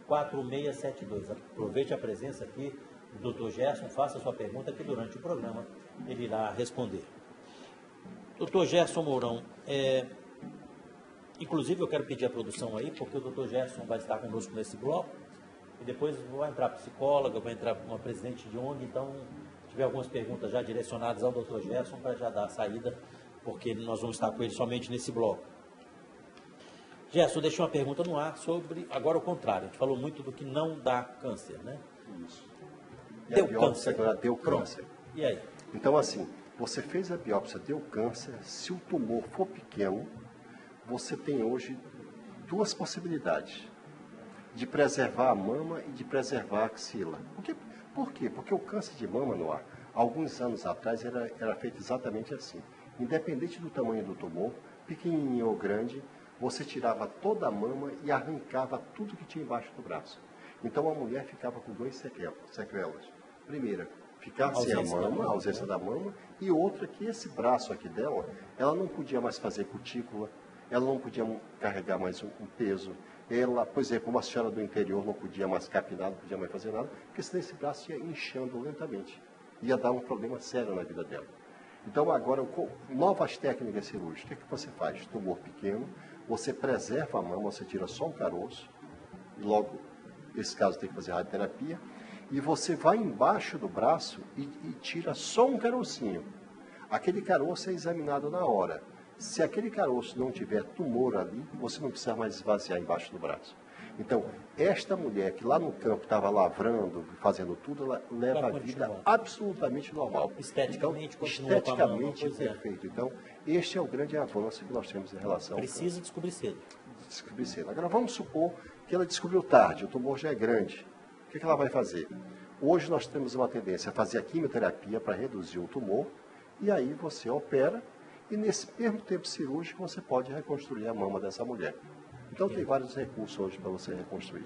92992834672. Aproveite a presença aqui do Dr. Gerson, faça sua pergunta que durante o programa ele irá responder. Dr. Gerson Mourão, inclusive eu quero pedir a produção aí, porque o Dr. Gerson vai estar conosco nesse bloco, e depois vai entrar psicóloga, vai entrar uma presidente de ONG, então se tiver algumas perguntas já direcionadas ao Dr. Gerson para já dar a saída, porque nós vamos estar com ele somente nesse bloco. Gerson, deixei uma pergunta no ar sobre, agora o contrário, a gente falou muito do que não dá câncer, né? Isso. Deu câncer. Agora deu câncer. E aí? Então, assim, você fez a biópsia, deu câncer, se o tumor for pequeno, você tem hoje duas possibilidades, de preservar a mama e de preservar a axila. Por quê? Porque o câncer de mama, no ar, alguns anos atrás, era feito exatamente assim. Independente do tamanho do tumor, pequenininho ou grande, você tirava toda a mama e arrancava tudo que tinha embaixo do braço. Então a mulher ficava com duas sequelas. Primeira, ficar sem a mama, a ausência da mama, e outra que esse braço aqui dela, ela não podia mais fazer cutícula, ela não podia carregar mais um peso, ela, por exemplo, uma senhora do interior não podia mais capinar, não podia mais fazer nada, porque senão esse braço ia inchando lentamente, ia dar um problema sério na vida dela. Então agora, com novas técnicas cirúrgicas, o que você faz? Tumor pequeno, você preserva a mama, você tira só um caroço, e logo, nesse caso tem que fazer radioterapia, e você vai embaixo do braço e tira só um carocinho. Aquele caroço é examinado na hora. Se aquele caroço não tiver tumor ali, você não precisa mais esvaziar embaixo do braço. Então, esta mulher que lá no campo estava lavrando, fazendo tudo, ela leva a vida absolutamente normal. Esteticamente, então, continua esteticamente perfeito. Então, este é o grande avanço que nós temos em relação ao Precisa descobrir cedo. Descobrir cedo. Agora, vamos supor que ela descobriu tarde, o tumor já é grande. O que ela vai fazer? Hoje nós temos uma tendência a fazer a quimioterapia para reduzir o tumor, e aí você opera, e nesse mesmo tempo cirúrgico você pode reconstruir a mama dessa mulher. Então tem vários recursos hoje para você reconstruir.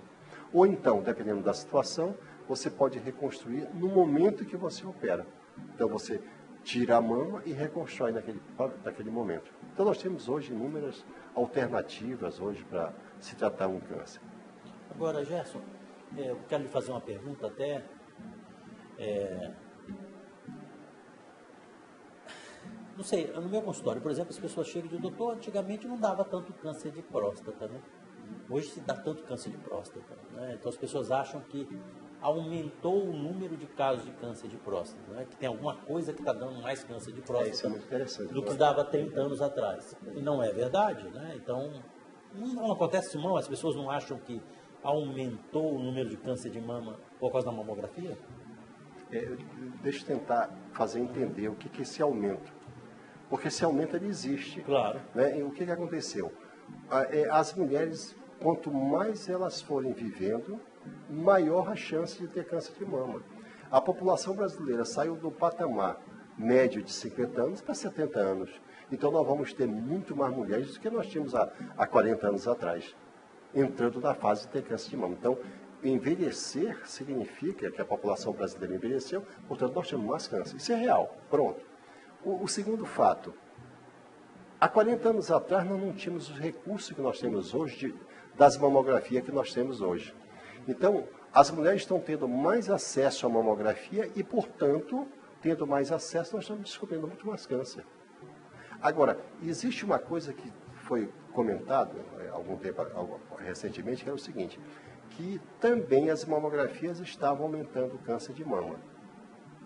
Ou então, dependendo da situação, você pode reconstruir no momento em que você opera. Então você tira a mama e reconstrói naquele momento. Então nós temos hoje inúmeras alternativas hoje para se tratar um câncer. Agora, Gerson, eu quero lhe fazer uma pergunta até. Não sei, no meu consultório, por exemplo, as pessoas chegam e dizem, doutor, antigamente não dava tanto câncer de próstata, né? Hoje se dá tanto câncer de próstata, né? Então as pessoas acham que aumentou o número de casos de câncer de próstata, né? Que tem alguma coisa que está dando mais câncer de próstata Isso é muito interessante, do que dava 30 anos atrás. E não é verdade, né? Então, não acontece isso, não? As pessoas não acham que aumentou o número de câncer de mama por causa da mamografia? Deixa eu tentar fazer entender o que é esse aumento. Porque esse aumento ele existe. Claro. Né? E o que aconteceu? As mulheres, quanto mais elas forem vivendo, maior a chance de ter câncer de mama. A população brasileira saiu do patamar médio de 50 anos para 70 anos. Então nós vamos ter muito mais mulheres do que nós tínhamos há 40 anos atrás, entrando na fase de ter câncer de mama. Então, envelhecer significa que a população brasileira envelheceu, portanto nós temos mais câncer. Isso é real. Pronto. O segundo fato, há 40 anos atrás nós não tínhamos os recursos que nós temos hoje, das mamografias que nós temos hoje. Então, as mulheres estão tendo mais acesso à mamografia e, portanto, tendo mais acesso, nós estamos descobrindo muito mais câncer. Agora, existe uma coisa que foi comentado algum tempo, recentemente, que era o seguinte, que também as mamografias estavam aumentando o câncer de mama.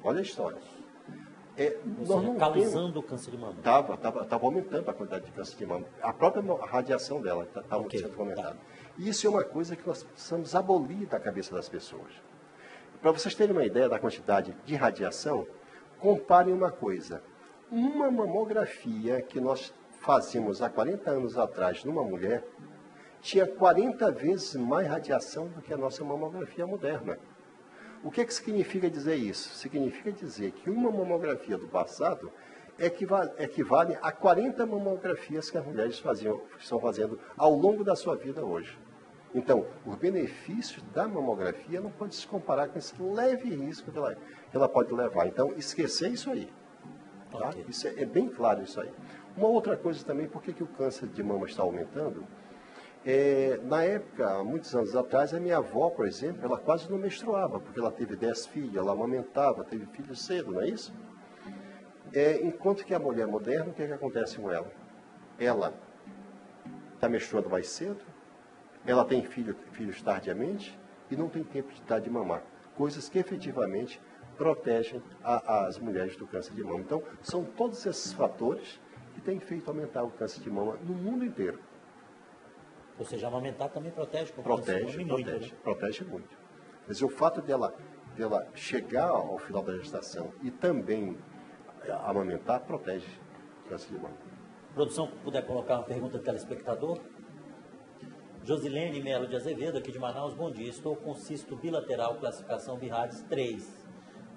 Olha a história. Causando o câncer de mama. Estava aumentando a quantidade de câncer de mama. A própria radiação dela estava sendo aumentada. E isso é uma coisa que nós precisamos abolir da cabeça das pessoas. Para vocês terem uma ideia da quantidade de radiação, comparem uma coisa. Uma mamografia que nós fazíamos há 40 anos atrás numa mulher, tinha 40 vezes mais radiação do que a nossa mamografia moderna. O que significa dizer isso? Significa dizer que uma mamografia do passado equivale a 40 mamografias que as mulheres estão fazendo ao longo da sua vida hoje. Então, os benefícios da mamografia não podem se comparar com esse leve risco que ela pode levar. Então, esquecer isso aí. Tá? Okay. Isso é bem claro isso aí. Uma outra coisa também, por que o câncer de mama está aumentando? Na época, há muitos anos atrás, a minha avó, por exemplo, ela quase não menstruava, porque ela teve 10 filhos, ela amamentava, teve filhos cedo, não é isso? Enquanto que a mulher moderna, o que acontece com ela? Ela está menstruando mais cedo, ela tem filhos tardiamente e não tem tempo de dar de mamar. Coisas que efetivamente protegem as mulheres do câncer de mama. Então, são todos esses fatores que têm feito aumentar o câncer de mama no mundo inteiro. Ou seja, amamentar também protege contra Protege muito. Quer dizer, o fato dela chegar ao final da gestação e também amamentar, protege câncer de mama. Produção, puder colocar uma pergunta do telespectador? Josilene Melo de Azevedo, aqui de Manaus, bom dia. Estou com cisto bilateral, classificação BIRADS 3,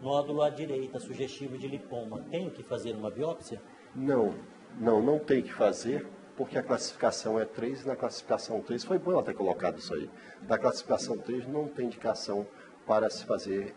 nódulo à direita, sugestivo de lipoma. Tenho que fazer uma biópsia? Não tem que fazer, porque a classificação é 3 e na classificação 3, foi bom ela ter colocado isso aí, na classificação 3 não tem indicação para se fazer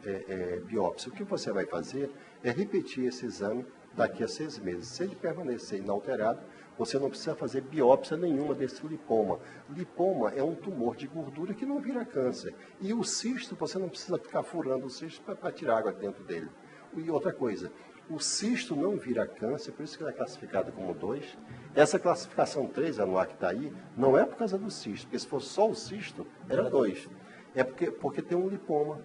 biópsia. O que você vai fazer é repetir esse exame daqui a 6 meses. Se ele permanecer inalterado, você não precisa fazer biópsia nenhuma desse lipoma. Lipoma é um tumor de gordura que não vira câncer. E o cisto, você não precisa ficar furando o cisto para tirar água dentro dele. E outra coisa, o cisto não vira câncer, por isso que ele é classificado como 2. Essa classificação 3, Anuar, que está aí, não é por causa do cisto, porque se fosse só o cisto, era 2. É porque tem um lipoma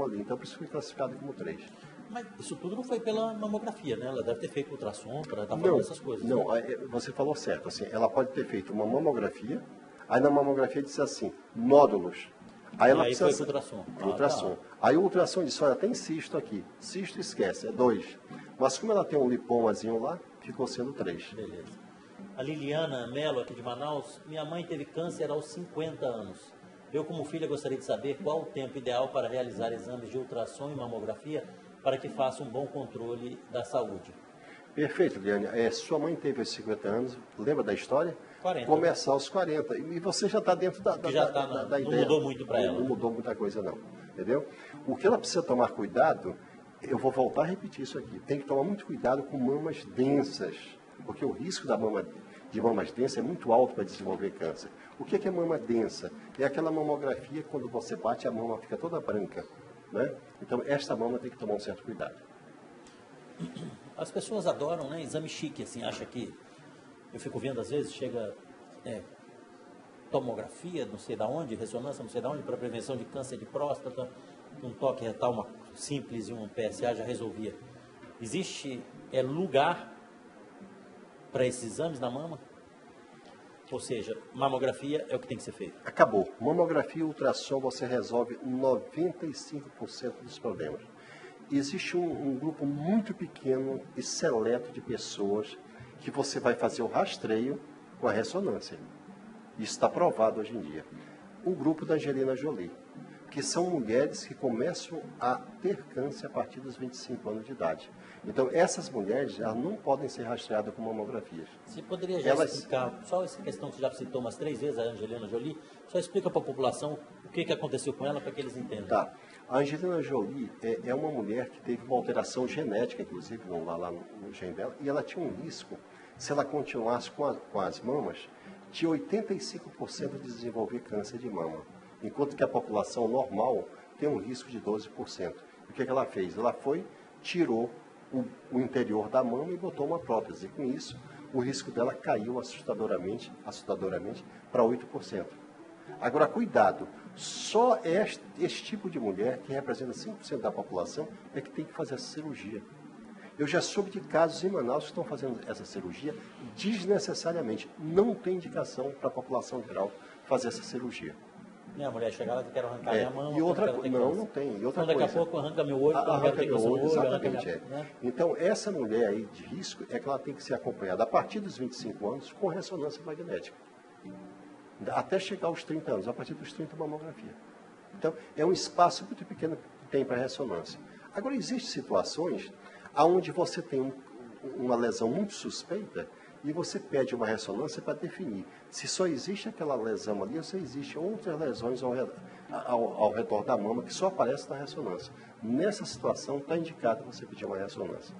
ali, então por isso foi classificado como 3. Mas isso tudo não foi pela mamografia, né? Ela deve ter feito ultrassom para estar falando essas coisas. Não, você falou certo. Assim, ela pode ter feito uma mamografia, aí na mamografia disse assim, nódulos. Aí ela precisa... foi pro ultrassom. Ultrassom. Tá. Aí o ultrassom disse, olha, tem cisto aqui. Cisto esquece, é 2. Mas como ela tem um lipomazinho lá, ficou sendo 3. Beleza. A Liliana Melo, aqui de Manaus, minha mãe teve câncer aos 50 anos. Eu, como filha, gostaria de saber qual o tempo ideal para realizar exames de ultrassom e mamografia para que faça um bom controle da saúde. Perfeito, Liane. Sua mãe teve aos 50 anos, lembra da história? 40. Começar aos 40. E você já está dentro da ideia. Não mudou muito para ela. Não mudou muita coisa, não. Entendeu? O que ela precisa tomar cuidado, eu vou voltar a repetir isso aqui, tem que tomar muito cuidado com mamas densas, porque o risco de mamas densas é muito alto para desenvolver câncer. O que é mama densa? É aquela mamografia que quando você bate a mama fica toda branca. Né? Então, esta mama tem que tomar um certo cuidado. As pessoas adoram, né? Exame chique, assim, acha que... Eu fico vendo, às vezes, chega tomografia, não sei da onde, ressonância, não sei da onde, para prevenção de câncer de próstata, um toque retal uma simples e um PSA já resolvia. Existe lugar para esses exames na mama? Ou seja, mamografia é o que tem que ser feito. Acabou. Mamografia e ultrassom você resolve 95% dos problemas. Existe um grupo muito pequeno e seleto de pessoas que você vai fazer o rastreio com a ressonância. Isso está provado hoje em dia. O grupo da Angelina Jolie, que são mulheres que começam a ter câncer a partir dos 25 anos de idade. Então, essas mulheres elas não podem ser rastreadas com mamografias. Você poderia já explicar, só essa questão que você já citou umas 3 vezes, a Angelina Jolie, só explica para a população o que aconteceu com ela para que eles entendam. Tá. A Angelina Jolie é uma mulher que teve uma alteração genética, inclusive, lá no gene dela, e ela tinha um risco, se ela continuasse com as mamas, de 85% de desenvolver câncer de mama. Enquanto que a população normal tem um risco de 12%. O que ela fez? Ela tirou o interior da mama e botou uma prótese. E com isso, o risco dela caiu assustadoramente para 8%. Agora, cuidado, só este tipo de mulher, que representa 5% da população, é que tem que fazer essa cirurgia. Eu já soube de casos em Manaus que estão fazendo essa cirurgia desnecessariamente. Não tem indicação para a população geral fazer essa cirurgia. A mulher chega lá e quer arrancar minha mão. E outra coisa, não tem. E outra então, daqui coisa, a pouco arranca meu olho, arranca meu olho, exatamente. Né? Então, essa mulher aí de risco é que ela tem que ser acompanhada a partir dos 25 anos com ressonância magnética. Até chegar aos 30 anos, a partir dos 30 mamografia. Então, é um espaço muito pequeno que tem para ressonância. Agora, existem situações onde você tem uma lesão muito suspeita e você pede uma ressonância para definir se só existe aquela lesão ali ou se existem outras lesões ao redor da mama que só aparecem na ressonância. Nessa situação, está indicado você pedir uma ressonância.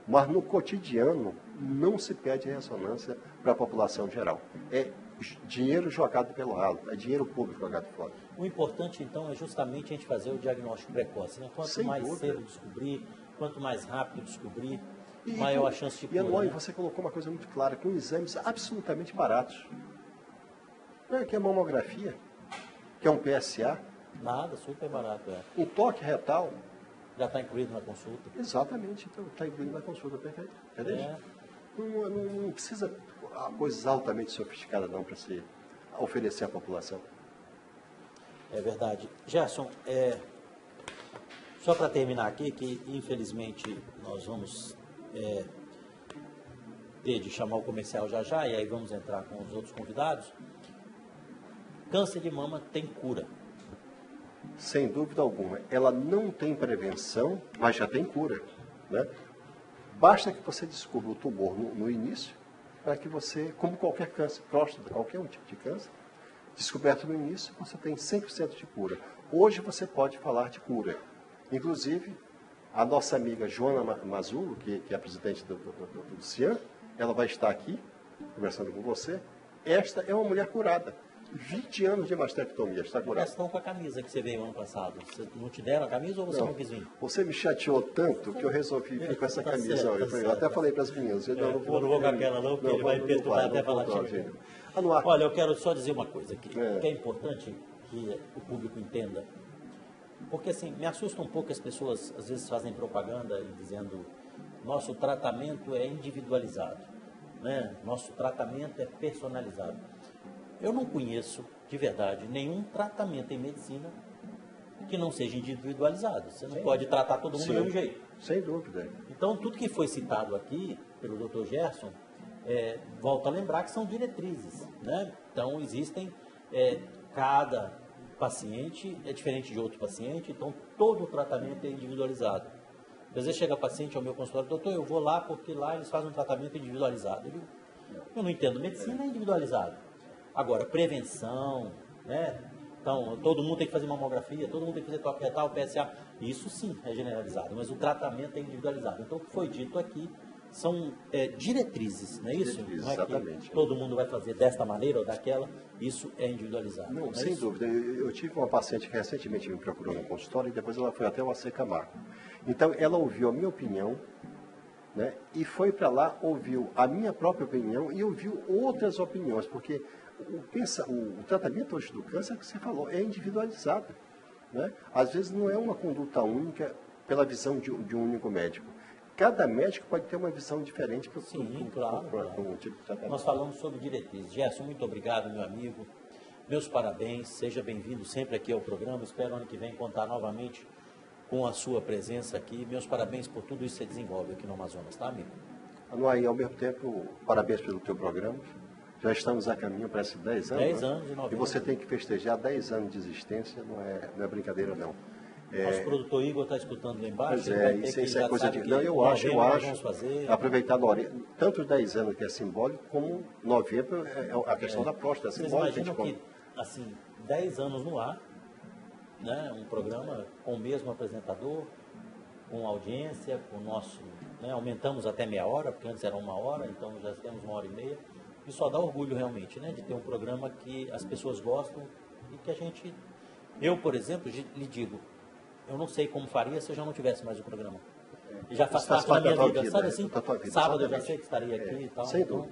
Mas no cotidiano, não se pede ressonância para a população geral. É dinheiro jogado pelo ralo, é dinheiro público jogado fora. O importante, então, é justamente a gente fazer o diagnóstico precoce. Né? Quanto mais cedo descobrir, quanto mais rápido descobrir, maior a chance de cura. E, Eloy, você colocou uma coisa muito clara, com exames absolutamente baratos. Não é que é mamografia, que é um PSA. Nada, super barato. Um toque retal. Já está incluído na consulta. Exatamente, então está incluído na consulta, perfeito. Entendeu? Não precisa coisas altamente sofisticadas não para se oferecer à população. É verdade. Gerson, só para terminar aqui, que infelizmente nós vamos ter de chamar o comercial já, e aí vamos entrar com os outros convidados. Câncer de mama tem cura? Sem dúvida alguma. Ela não tem prevenção, mas já tem cura, né? Basta que você descubra o tumor no início, para que você, como qualquer câncer, próstata, qualquer um tipo de câncer, descoberto no início, você tem 100% de cura. Hoje você pode falar de cura. Inclusive, a nossa amiga Joana Mazulo, que é a presidente do CIAN, ela vai estar aqui, conversando com você. Esta é uma mulher curada. 20 anos de mastectomia, está curada. Questão com a camisa que você veio ano passado. Você não te deram a camisa ou você não quis vir? Você me chateou tanto que eu resolvi vir com essa camisa. Certo, eu até falei para as meninas. Eu não vou com aquela não, porque ele vai me perturbar até falar de. Olha, eu quero só dizer uma coisa aqui, que é importante que o público entenda. Porque assim, me assusta um pouco as pessoas às vezes fazem propaganda e dizendo nosso tratamento é individualizado, né? Nosso tratamento é personalizado. Eu não conheço, de verdade, nenhum tratamento em medicina que não seja individualizado. Você não pode tratar todo mundo do mesmo jeito. Sem dúvida. Então, tudo que foi citado aqui pelo Dr. Gerson, volto a lembrar que são diretrizes, né? Então, existem, cada paciente é diferente de outro paciente, então todo o tratamento é individualizado. Às vezes chega paciente ao meu consultório, doutor, eu vou lá porque lá eles fazem um tratamento individualizado. Eu não entendo, medicina é individualizado. Agora, prevenção, né? Então, todo mundo tem que fazer mamografia, todo mundo tem que fazer toque retal, PSA. Isso sim é generalizado, mas o tratamento é individualizado. Então, o que foi dito aqui são diretrizes, não é isso? Não é exatamente. Que todo mundo vai fazer desta maneira ou daquela, isso é individualizado. Não, sem dúvida. Eu tive uma paciente que recentemente me procurou no consultório e depois ela foi até o AC Camargo. Então, ela ouviu a minha opinião, né, e foi para lá, ouviu a minha própria opinião e ouviu outras opiniões, porque o tratamento hoje do câncer, que você falou, é individualizado, né? Às vezes não é uma conduta única pela visão de um único médico. Cada médico pode ter uma visão diferente para um tipo de tratamento. Nós falamos sobre diretrizes. Gerson, muito obrigado, meu amigo. Meus parabéns, seja bem-vindo sempre aqui ao programa. Espero ano que vem contar novamente com a sua presença aqui. Meus parabéns por tudo isso que você desenvolve aqui no Amazonas, tá, amigo? Anuai, ao mesmo tempo, parabéns pelo teu programa. Já estamos a caminho para esses 10 anos. 10 anos de novembro. E você tem que festejar 10 anos de existência, não é brincadeira, não. Nosso produtor Igor está escutando lá embaixo. Pois isso é coisa de... Não, eu acho, aproveitar tanto os 10 anos que é simbólico, como novembro é a questão da próstata. Vocês imaginam que, assim, 10 anos no ar, né, um programa com o mesmo apresentador, com audiência, com o nosso... Né, aumentamos até meia hora, porque antes era 1 hora, então já temos 1h30. E só dá orgulho realmente, né, de ter um programa que as pessoas gostam e que a gente... Eu, por exemplo, lhe digo, eu não sei como faria se eu já não tivesse mais o programa. E já faz parte da minha vida, sabe assim? Sábado eu já sei que estaria aqui e tal. Sem dúvida.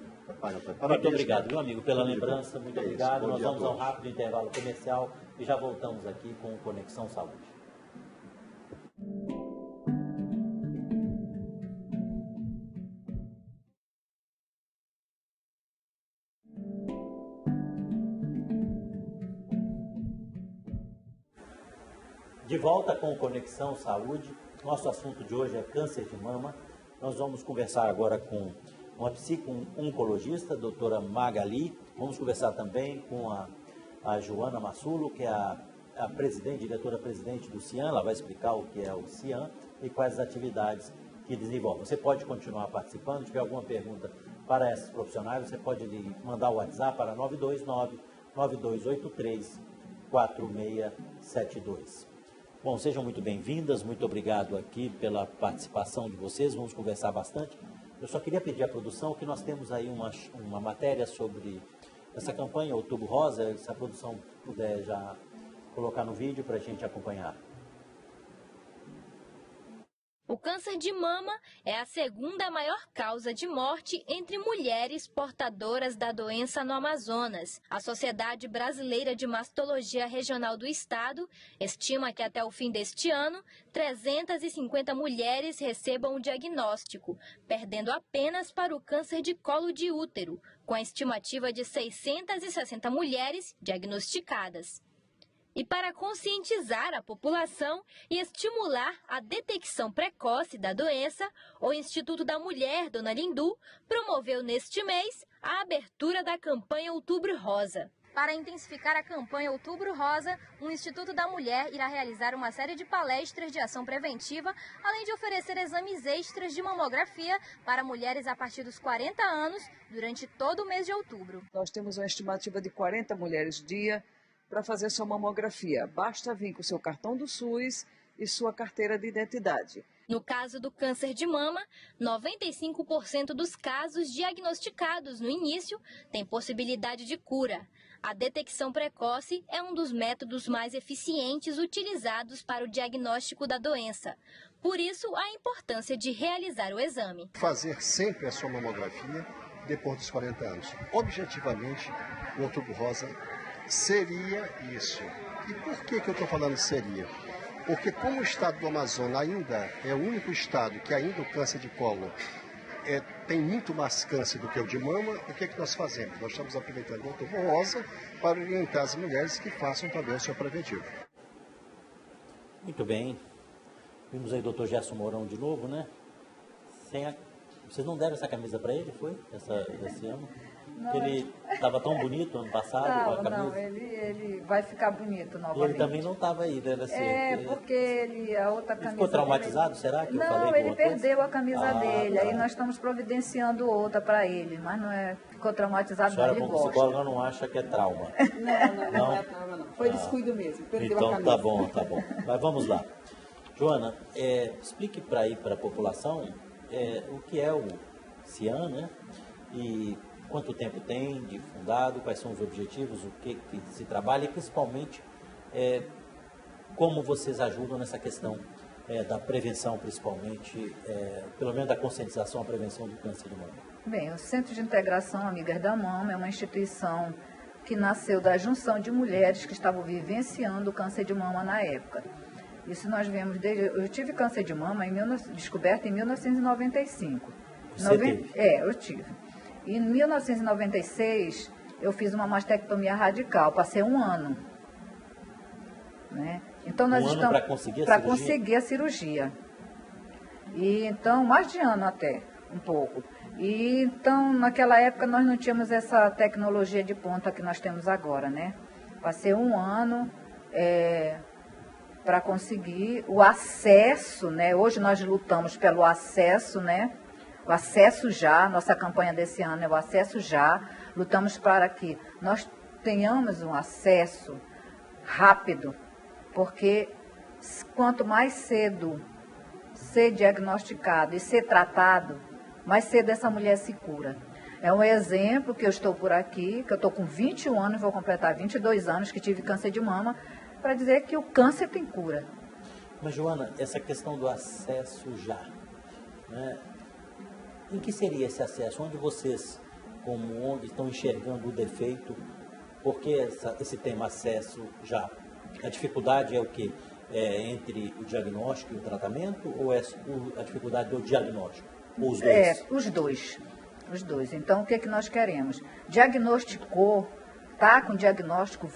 Muito obrigado, meu amigo, pela lembrança, muito obrigado. Nós vamos a um rápido intervalo comercial e já voltamos aqui com o Conexão Saúde. De volta com o Conexão Saúde, nosso assunto de hoje é câncer de mama. Nós vamos conversar agora com uma psico-oncologista, doutora Magali. Vamos conversar também com a Joana Mazulo, que é a diretora-presidente do CIAN. Ela vai explicar o que é o CIAN e quais as atividades que desenvolve. Você pode continuar participando, se tiver alguma pergunta para esses profissionais, você pode mandar o WhatsApp para 929-9283-4672. Bom, sejam muito bem-vindas, muito obrigado aqui pela participação de vocês, vamos conversar bastante. Eu só queria pedir à produção que nós temos aí uma matéria sobre essa campanha Outubro Rosa, se a produção puder já colocar no vídeo para a gente acompanhar. O câncer de mama é a segunda maior causa de morte entre mulheres portadoras da doença no Amazonas. A Sociedade Brasileira de Mastologia Regional do Estado estima que até o fim deste ano, 350 mulheres recebam o diagnóstico, perdendo apenas para o câncer de colo de útero, com a estimativa de 660 mulheres diagnosticadas. E para conscientizar a população e estimular a detecção precoce da doença, o Instituto da Mulher, Dona Lindu, promoveu neste mês a abertura da campanha Outubro Rosa. Para intensificar a campanha Outubro Rosa, o Instituto da Mulher irá realizar uma série de palestras de ação preventiva, além de oferecer exames extras de mamografia para mulheres a partir dos 40 anos durante todo o mês de outubro. Nós temos uma estimativa de 40 mulheres dia para fazer sua mamografia. Basta vir com seu cartão do SUS e sua carteira de identidade. No caso do câncer de mama, 95% dos casos diagnosticados no início têm possibilidade de cura. A detecção precoce é um dos métodos mais eficientes utilizados para o diagnóstico da doença. Por isso, a importância de realizar o exame. Fazer sempre a sua mamografia depois dos 40 anos. Objetivamente, o Outubro Rosa seria isso. E por que eu estou falando seria? Porque como o estado do Amazonas ainda é o único estado que ainda o câncer de colo tem muito mais câncer do que o de mama, o que nós fazemos? Nós estamos aproveitando o Outubro Rosa para orientar as mulheres que façam também o seu preventivo. Muito bem. Vimos aí o doutor Gerson Mourão de novo, né? Vocês não deram essa camisa para ele, foi? Esse ano? Não, ele estava tão bonito ano passado com a camisa. Não, ele vai ficar bonito novamente. Ele também não estava aí, né? Assim, porque a outra camisa... Ficou traumatizado, será? Que não, ele perdeu a camisa dele, tá. Aí nós estamos providenciando outra para ele, mas não é... Ficou traumatizado, não, ele gosta. A psicóloga não acha que é trauma. Não é trauma, não. Foi descuido mesmo, perdeu então, a camisa. Tá bom. Mas vamos lá. Joana, explique para a população o que é o CIAN, né? E quanto tempo tem de fundado, quais são os objetivos, o que se trabalha e principalmente como vocês ajudam nessa questão da prevenção, principalmente, pelo menos da conscientização, a prevenção do câncer de mama. Bem, o Centro de Integração Amigas da Mama é uma instituição que nasceu da junção de mulheres que estavam vivenciando o câncer de mama na época. Isso nós vemos desde... Eu tive câncer de mama descoberto em 1995. Você teve? Eu tive. E em 1996, eu fiz uma mastectomia radical, passei 1 ano. Né? Então, nós estamos para conseguir a cirurgia. E então, mais de ano até, um pouco. E então, naquela época, nós não tínhamos essa tecnologia de ponta que nós temos agora, né? Passei 1 ano para conseguir o acesso, né? Hoje nós lutamos pelo acesso, né? O acesso já, nossa campanha desse ano é o acesso já. Lutamos para que nós tenhamos um acesso rápido, porque quanto mais cedo ser diagnosticado e ser tratado, mais cedo essa mulher se cura. É um exemplo que eu estou por aqui, que eu estou com 21 anos, vou completar 22 anos que tive câncer de mama, para dizer que o câncer tem cura. Mas, Joana, essa questão do acesso já, né? Em que seria esse acesso? Onde vocês, como ONG, estão enxergando o defeito? Por que esse tema acesso já? A dificuldade é o quê? Entre o diagnóstico e o tratamento? Ou é a dificuldade do diagnóstico? Ou os dois? Os dois. Então, o que nós queremos? Diagnosticou, tá com diagnóstico,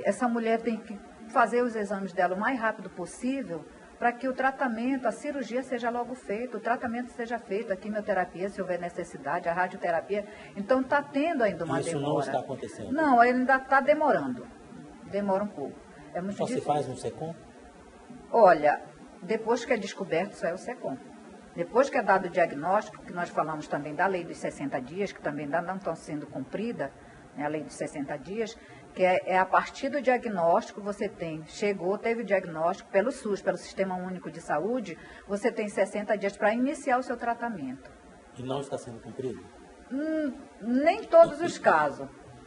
essa mulher tem que fazer os exames dela o mais rápido possível, para que o tratamento, a cirurgia seja logo feita, o tratamento seja feito, a quimioterapia, se houver necessidade, a radioterapia. Então, está tendo ainda uma demora. Isso não está acontecendo? Não, ele ainda está demorando. Demora um pouco. É muito só difícil. Se faz no SECOM? Olha, depois que é descoberto, só é o SECOM. Depois que é dado o diagnóstico, que nós falamos também da lei dos 60 dias, que também ainda não estão sendo cumprida, né, a lei dos 60 dias, que é a partir do diagnóstico, você teve o diagnóstico pelo SUS, pelo Sistema Único de Saúde, você tem 60 dias para iniciar o seu tratamento. E não está sendo cumprido? Nem todos os casos.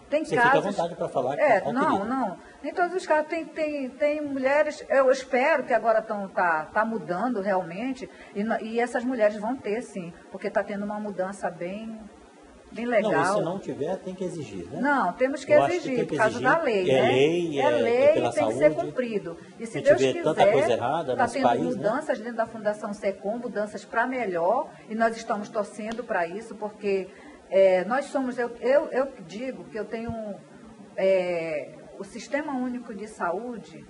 Tem Você casos... fica à vontade para falar. Não. Em todos os casos tem mulheres, eu espero que agora tá mudando realmente, e essas mulheres vão ter, sim, porque está tendo uma mudança bem legal. Não, e se não tiver, tem que exigir, né? Não, temos que Eu acho exigir, que tem por que causa exigir. da lei, É né? lei, é lei é pela e tem saúde. que ser cumprido. E se A gente Deus vê quiser, tanta coisa errada está nesse tendo país, né? mudanças dentro da Fundação SECOM, mudanças para melhor, e nós estamos torcendo para isso, porque nós somos, eu digo que eu tenho, o Sistema Único de Saúde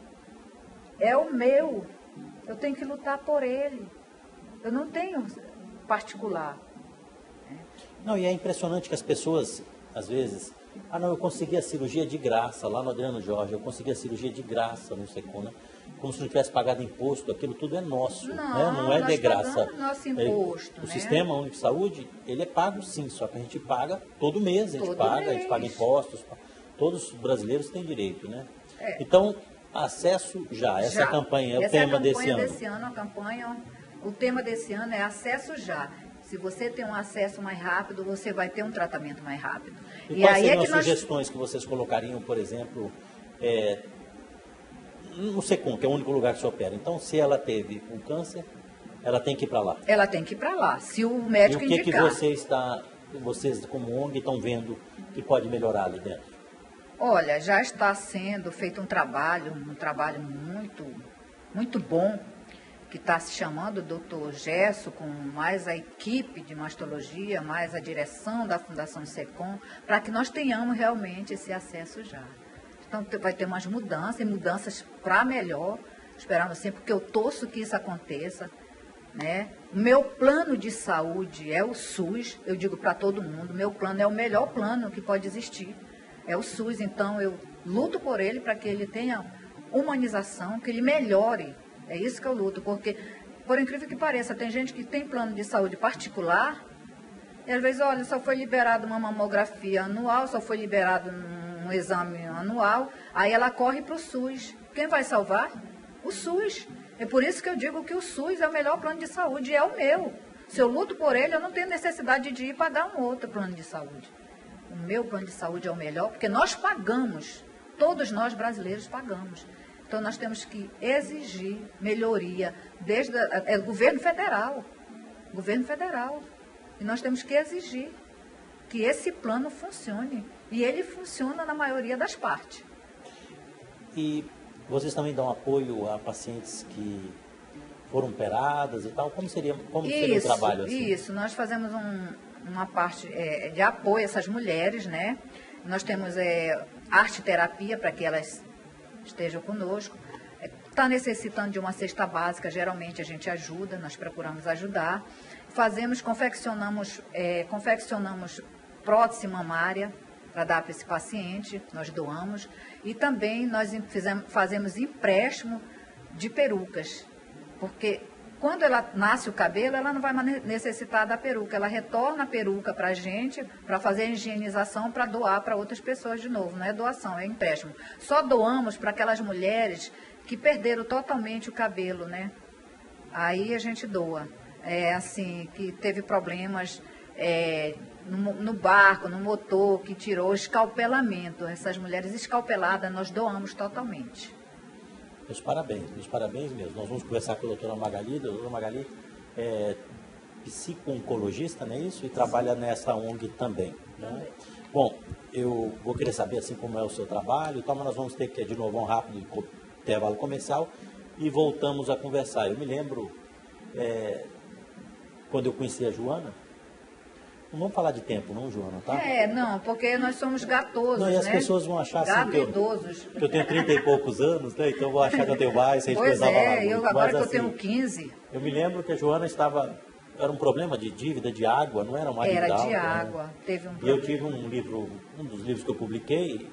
é o meu, eu tenho que lutar por ele, eu não tenho particular. Não, e é impressionante que as pessoas, às vezes, eu consegui a cirurgia de graça, lá no Adriano Jorge, eu consegui a cirurgia de graça no SECOM, né? Como se não tivesse pagado imposto, aquilo tudo é nosso, não é de graça. Nosso imposto, o Sistema Único de Saúde, ele é pago sim, só que a gente paga todo mês, a gente paga impostos, todos os brasileiros têm direito, né? Então, acesso já, essa é a campanha, é o tema desse ano. O tema desse ano é acesso já. Se você tem um acesso mais rápido, você vai ter um tratamento mais rápido. E quais seriam as sugestões que vocês colocariam, por exemplo, no SECOM, que é o único lugar que se opera? Então, se ela teve um câncer, ela tem que ir para lá. Ela tem que ir para lá, se o médico indicar. E o que vocês como ONG estão vendo que pode melhorar ali dentro? Olha, já está sendo feito um trabalho muito, muito bom, que está se chamando Dr. Gesso, com mais a equipe de mastologia, mais a direção da Fundação SECOM, para que nós tenhamos realmente esse acesso já. Então, vai ter umas mudanças, e mudanças para melhor, esperamos sempre, porque eu torço que isso aconteça, né? Meu plano de saúde é o SUS, eu digo para todo mundo, meu plano é o melhor plano que pode existir, é o SUS, então eu luto por ele para que ele tenha humanização, que ele melhore. É isso que eu luto, porque, por incrível que pareça, tem gente que tem plano de saúde particular e às vezes, olha, só foi liberado uma mamografia anual, só foi liberado um exame anual, aí ela corre para o SUS. Quem vai salvar? O SUS. É por isso que eu digo que o SUS é o melhor plano de saúde e é o meu. Se eu luto por ele, eu não tenho necessidade de ir pagar um outro plano de saúde. O meu plano de saúde é o melhor, porque nós pagamos, todos nós brasileiros pagamos. Então, nós temos que exigir melhoria desde o governo federal. E nós temos que exigir que esse plano funcione. E ele funciona na maioria das partes. E vocês também dão apoio a pacientes que foram operadas e tal? Como seria o trabalho assim? Isso, nós fazemos uma parte de apoio a essas mulheres, né? Nós temos arte-terapia para que elas estejam conosco. Está necessitando de uma cesta básica, geralmente a gente ajuda, nós procuramos ajudar. Confeccionamos prótese mamária para dar para esse paciente, nós doamos. E também nós fazemos empréstimo de perucas, porque quando ela nasce o cabelo, ela não vai mais necessitar da peruca, ela retorna a peruca para a gente, para fazer a higienização, para doar para outras pessoas de novo. Não é doação, é empréstimo. Só doamos para aquelas mulheres que perderam totalmente o cabelo, né? Aí a gente doa. Que teve problemas no barco, no motor, que tirou escalpelamento. Essas mulheres escalpeladas, nós doamos totalmente. Meus parabéns mesmo. Nós vamos conversar com a doutora Magali. A doutora Magali é psico-oncologista, não é isso? E trabalha nessa ONG também, né? Bom, eu vou querer saber assim como é o seu trabalho, então, mas nós vamos ter que de novo um rápido intervalo comercial e voltamos a conversar. Eu me lembro, quando eu conheci a Joana, não vamos falar de tempo não, Joana, tá? Não, porque nós somos gatosos, não, e as pessoas vão achar assim que eu tenho 30 e poucos anos, né? Então vão achar que eu tenho mais, se a gente precisava falar muito. Agora que eu tenho 15. Eu me lembro que a Joana era um problema de dívida de água, não era uma Era de água, teve um problema. E eu tive um dos livros que eu publiquei,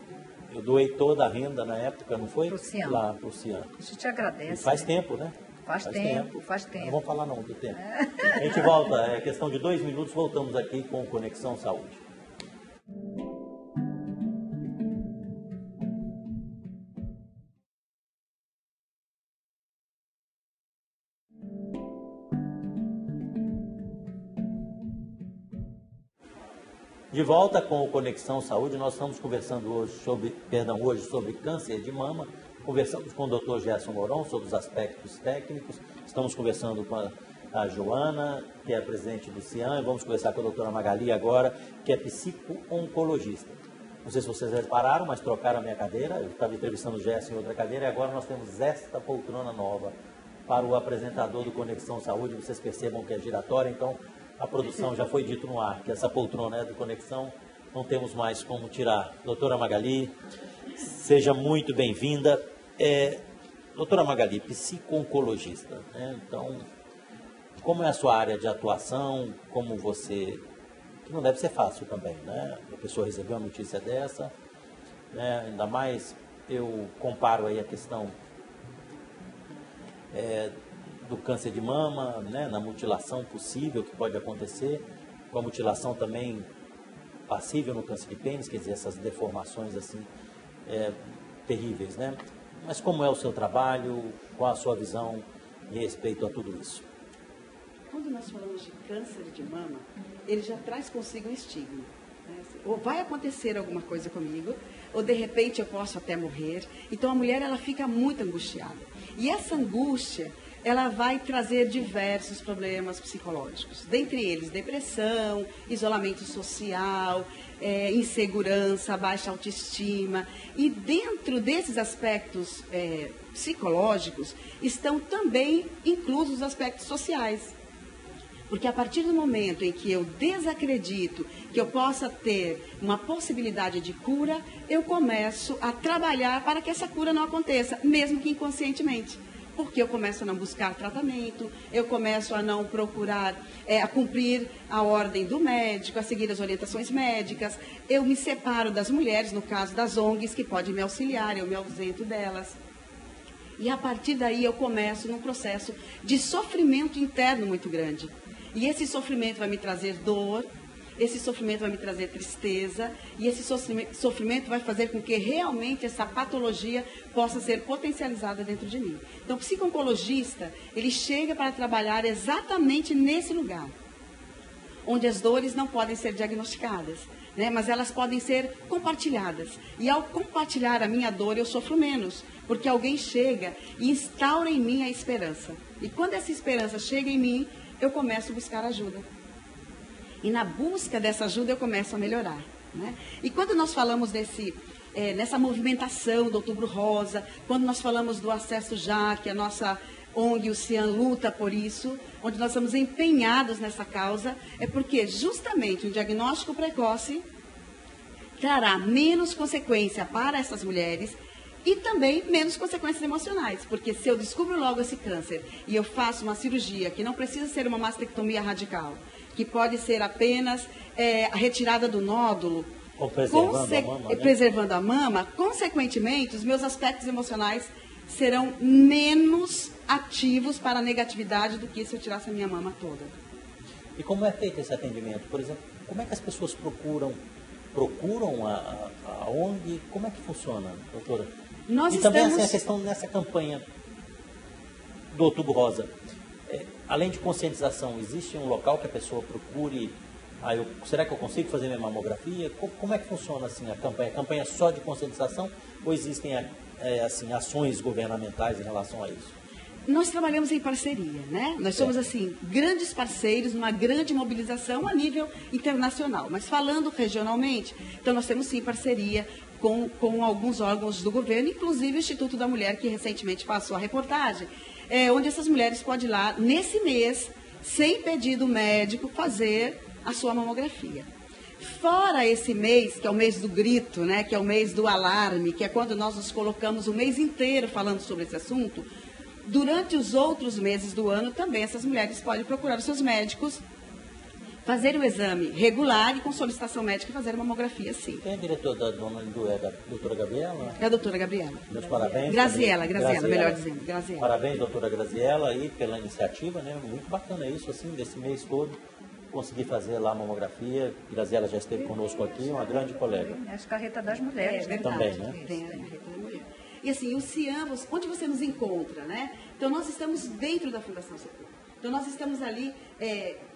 eu doei toda a renda na época, não foi? Lá pro Ciano. A gente agradece. E faz tempo, né? Faz tempo. Não vamos falar não do tempo. A gente volta, é questão de 2 minutos, voltamos aqui com Conexão Saúde. De volta com o Conexão Saúde, nós estamos conversando hoje sobre câncer de mama. Conversamos com o Dr. Gerson Mourão sobre os aspectos técnicos. Estamos conversando com a Joana, que é a presidente do CIAN, e vamos conversar com a doutora Magali agora, que é psico-oncologista. Não sei se vocês repararam, mas trocaram a minha cadeira. Eu estava entrevistando o Gerson em outra cadeira e agora nós temos esta poltrona nova para o apresentador do Conexão Saúde. Vocês percebam que é giratória, então a produção já foi dito no ar, que essa poltrona é do Conexão, não temos mais como tirar. Doutora Magali, seja muito bem-vinda. Doutora Magali, psico-oncologista, né? Então, como é a sua área de atuação, como você... que não deve ser fácil também, né? A pessoa recebeu uma notícia dessa, né? Ainda mais eu comparo aí a questão do câncer de mama, né? Na mutilação possível que pode acontecer, com a mutilação também passível no câncer de pênis, quer dizer, essas deformações assim terríveis, né? Mas como é o seu trabalho, qual a sua visão em respeito a tudo isso? Quando nós falamos de câncer de mama, ele já traz consigo um estigma. Né? Ou vai acontecer alguma coisa comigo, ou de repente eu posso até morrer. Então a mulher ela fica muito angustiada. E essa angústia, ela vai trazer diversos problemas psicológicos. Dentre eles, depressão, isolamento social, insegurança, baixa autoestima. E dentro desses aspectos psicológicos, estão também inclusos os aspectos sociais. Porque a partir do momento em que eu desacredito que eu possa ter uma possibilidade de cura, eu começo a trabalhar para que essa cura não aconteça, mesmo que inconscientemente. Porque eu começo a não buscar tratamento, eu começo a não procurar, a cumprir a ordem do médico, a seguir as orientações médicas. Eu me separo das mulheres, no caso das ONGs, que podem me auxiliar, eu me ausento delas. E a partir daí eu começo num processo de sofrimento interno muito grande. E esse sofrimento vai me trazer dor, esse sofrimento vai me trazer tristeza, e esse sofrimento vai fazer com que realmente essa patologia possa ser potencializada dentro de mim. Então, o psico-oncologista, ele chega para trabalhar exatamente nesse lugar, onde as dores não podem ser diagnosticadas, né, mas elas podem ser compartilhadas. E ao compartilhar a minha dor, eu sofro menos, porque alguém chega e instaura em mim a esperança. E quando essa esperança chega em mim, eu começo a buscar ajuda. E na busca dessa ajuda eu começo a melhorar. Né? E quando nós falamos nessa movimentação do Outubro Rosa, quando nós falamos do Acesso Já, que a nossa ONG, o CIAN, luta por isso, onde nós estamos empenhados nessa causa, é porque justamente um diagnóstico precoce trará menos consequência para essas mulheres e também menos consequências emocionais, porque se eu descubro logo esse câncer e eu faço uma cirurgia que não precisa ser uma mastectomia radical, que pode ser apenas a retirada do nódulo, preservando a mama, consequentemente, os meus aspectos emocionais serão menos ativos para a negatividade do que se eu tirasse a minha mama toda. E como é feito esse atendimento? Por exemplo, como é que as pessoas procuram a ONG? Como é que funciona, doutora? Também assim, a questão nessa campanha do Outubro Rosa. Além de conscientização, existe um local que a pessoa procure? Será que eu consigo fazer minha mamografia? Como é que funciona assim, a campanha? A campanha é só de conscientização ou existem assim, ações governamentais em relação a isso? Nós trabalhamos em parceria, né? Nós somos, assim, grandes parceiros, numa grande mobilização a nível internacional. Mas falando regionalmente, então nós temos, sim, parceria com alguns órgãos do governo, inclusive o Instituto da Mulher, que recentemente passou a reportagem, onde essas mulheres podem ir lá, nesse mês, sem pedido médico, fazer a sua mamografia. Fora esse mês, que é o mês do grito, né? Que é o mês do alarme, que é quando nós nos colocamos o mês inteiro falando sobre esse assunto, durante os outros meses do ano, também essas mulheres podem procurar os seus médicos, fazer o exame regular e com solicitação médica fazer a mamografia, sim. Quem é diretor da doutora Gabriela? É a doutora Gabriela. Meus parabéns. Graziela, melhor dizendo. Graziela. Parabéns, doutora Graziela, aí pela iniciativa, né? Muito bacana isso, assim, desse mês todo, conseguir fazer lá a mamografia. Graziela já esteve conosco aqui, uma grande colega. As carretas das mulheres, verdade, também, né? Tem a carreta da mulher. E assim, o Cian, onde você nos encontra, né? Então, nós estamos dentro da Fundação Secur. Então, nós estamos ali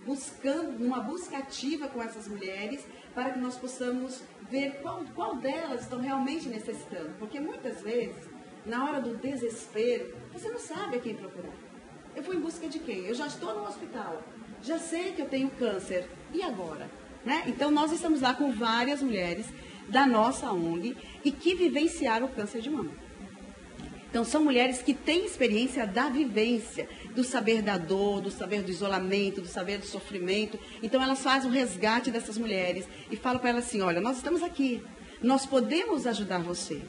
buscando, numa busca ativa com essas mulheres, para que nós possamos ver qual delas estão realmente necessitando. Porque muitas vezes, na hora do desespero, você não sabe a quem procurar. Eu vou em busca de quem? Eu já estou no hospital, já sei que eu tenho câncer, e agora? Né? Então, nós estamos lá com várias mulheres da nossa ONG e que vivenciaram o câncer de mama. Então, são mulheres que têm experiência da vivência, do saber da dor, do saber do isolamento, do saber do sofrimento. Então, elas fazem o resgate dessas mulheres e falam para elas assim, olha, nós estamos aqui, nós podemos ajudar você.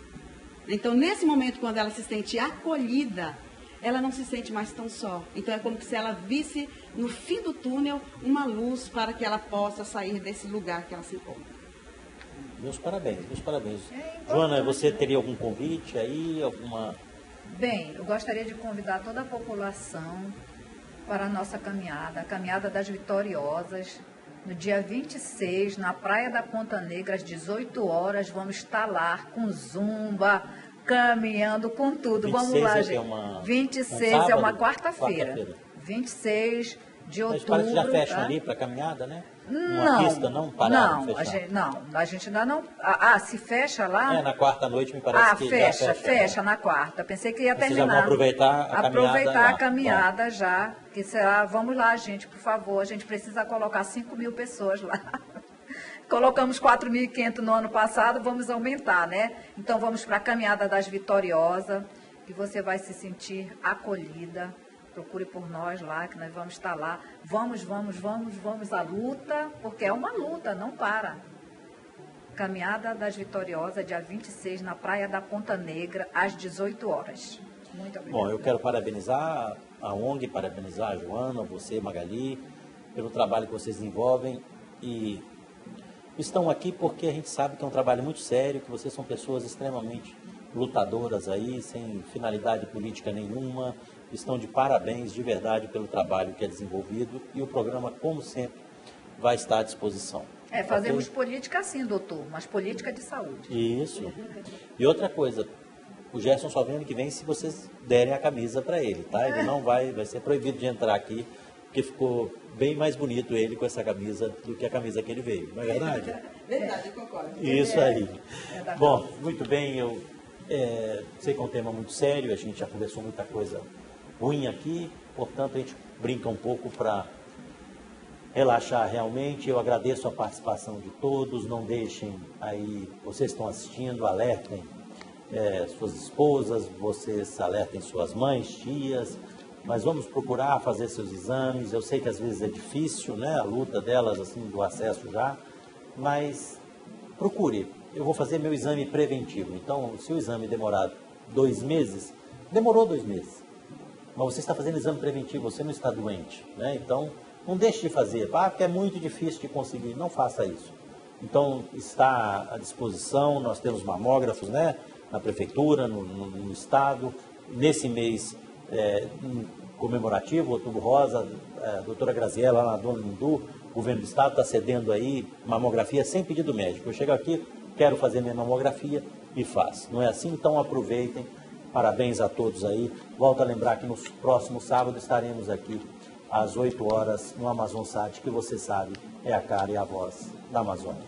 Então, nesse momento, quando ela se sente acolhida, ela não se sente mais tão só. Então, é como se ela visse no fim do túnel uma luz para que ela possa sair desse lugar que ela se encontra. Meus parabéns, meus parabéns. Joana, você teria algum convite aí, alguma... Bem, eu gostaria de convidar toda a população para a nossa caminhada, a Caminhada das Vitoriosas. No dia 26, na Praia da Ponta Negra, às 18 horas, vamos estar lá com zumba, caminhando com tudo. Vamos lá, gente. 26 é uma quarta-feira. 26 de outubro. Mas parece que já fecham ali para a caminhada, né? Não, pista não pararam de fechar. A gente ainda não... se fecha lá... na quarta-noite me parece que fecha, já fecha na quarta. Pensei que ia terminar. Vocês já vão aproveitar a caminhada. Aproveitar a caminhada já, que será... Vamos lá, gente, por favor, a gente precisa colocar 5.000 pessoas lá. Colocamos 4.500 no ano passado, vamos aumentar, né? Então, vamos para a Caminhada das Vitoriosas, que você vai se sentir acolhida. Procure por nós lá, que nós vamos estar lá. Vamos à luta, porque é uma luta, não para. Caminhada das Vitoriosas, dia 26, na Praia da Ponta Negra, às 18 horas. Muito obrigada. Bom, eu quero parabenizar a ONG, parabenizar a Joana, você, Magali, pelo trabalho que vocês desenvolvem e estão aqui porque a gente sabe que é um trabalho muito sério, que vocês são pessoas extremamente lutadoras aí, sem finalidade política nenhuma. Estão de parabéns, de verdade, pelo trabalho que é desenvolvido e o programa, como sempre, vai estar à disposição. Fazemos política sim, doutor, mas política de saúde. Isso. E outra coisa, o Gerson só vem ano que vem se vocês derem a camisa para ele, tá? Ele não vai ser proibido de entrar aqui, porque ficou bem mais bonito ele com essa camisa do que a camisa que ele veio, não é verdade? Verdade, eu concordo. Isso aí. Bom, muito bem, eu sei que é um tema muito sério, a gente já conversou muita coisa ruim aqui, portanto a gente brinca um pouco para relaxar realmente. Eu agradeço a participação de todos, não deixem aí, vocês estão assistindo, alertem suas esposas, vocês alertem suas mães, tias, mas vamos procurar fazer seus exames. Eu sei que às vezes é difícil, né, a luta delas, assim, do acesso já, mas procure. Eu vou fazer meu exame preventivo, então se o exame demorar 2 meses, demorou 2 meses. Mas você está fazendo exame preventivo, você não está doente, né? Então, não deixe de fazer, porque é muito difícil de conseguir, não faça isso. Então, está à disposição, nós temos mamógrafos, né? Na prefeitura, no estado. Nesse mês comemorativo, Outubro Rosa, a doutora Graziella, lá na Dona Lindu, o governo do estado está cedendo aí mamografia sem pedido médico. Eu chego aqui, quero fazer minha mamografia e faço. Não é assim? Então, aproveitem. Parabéns a todos aí. Volto a lembrar que no próximo sábado estaremos aqui às 8 horas no Amazonas Sat, que você sabe é a cara e a voz da Amazônia.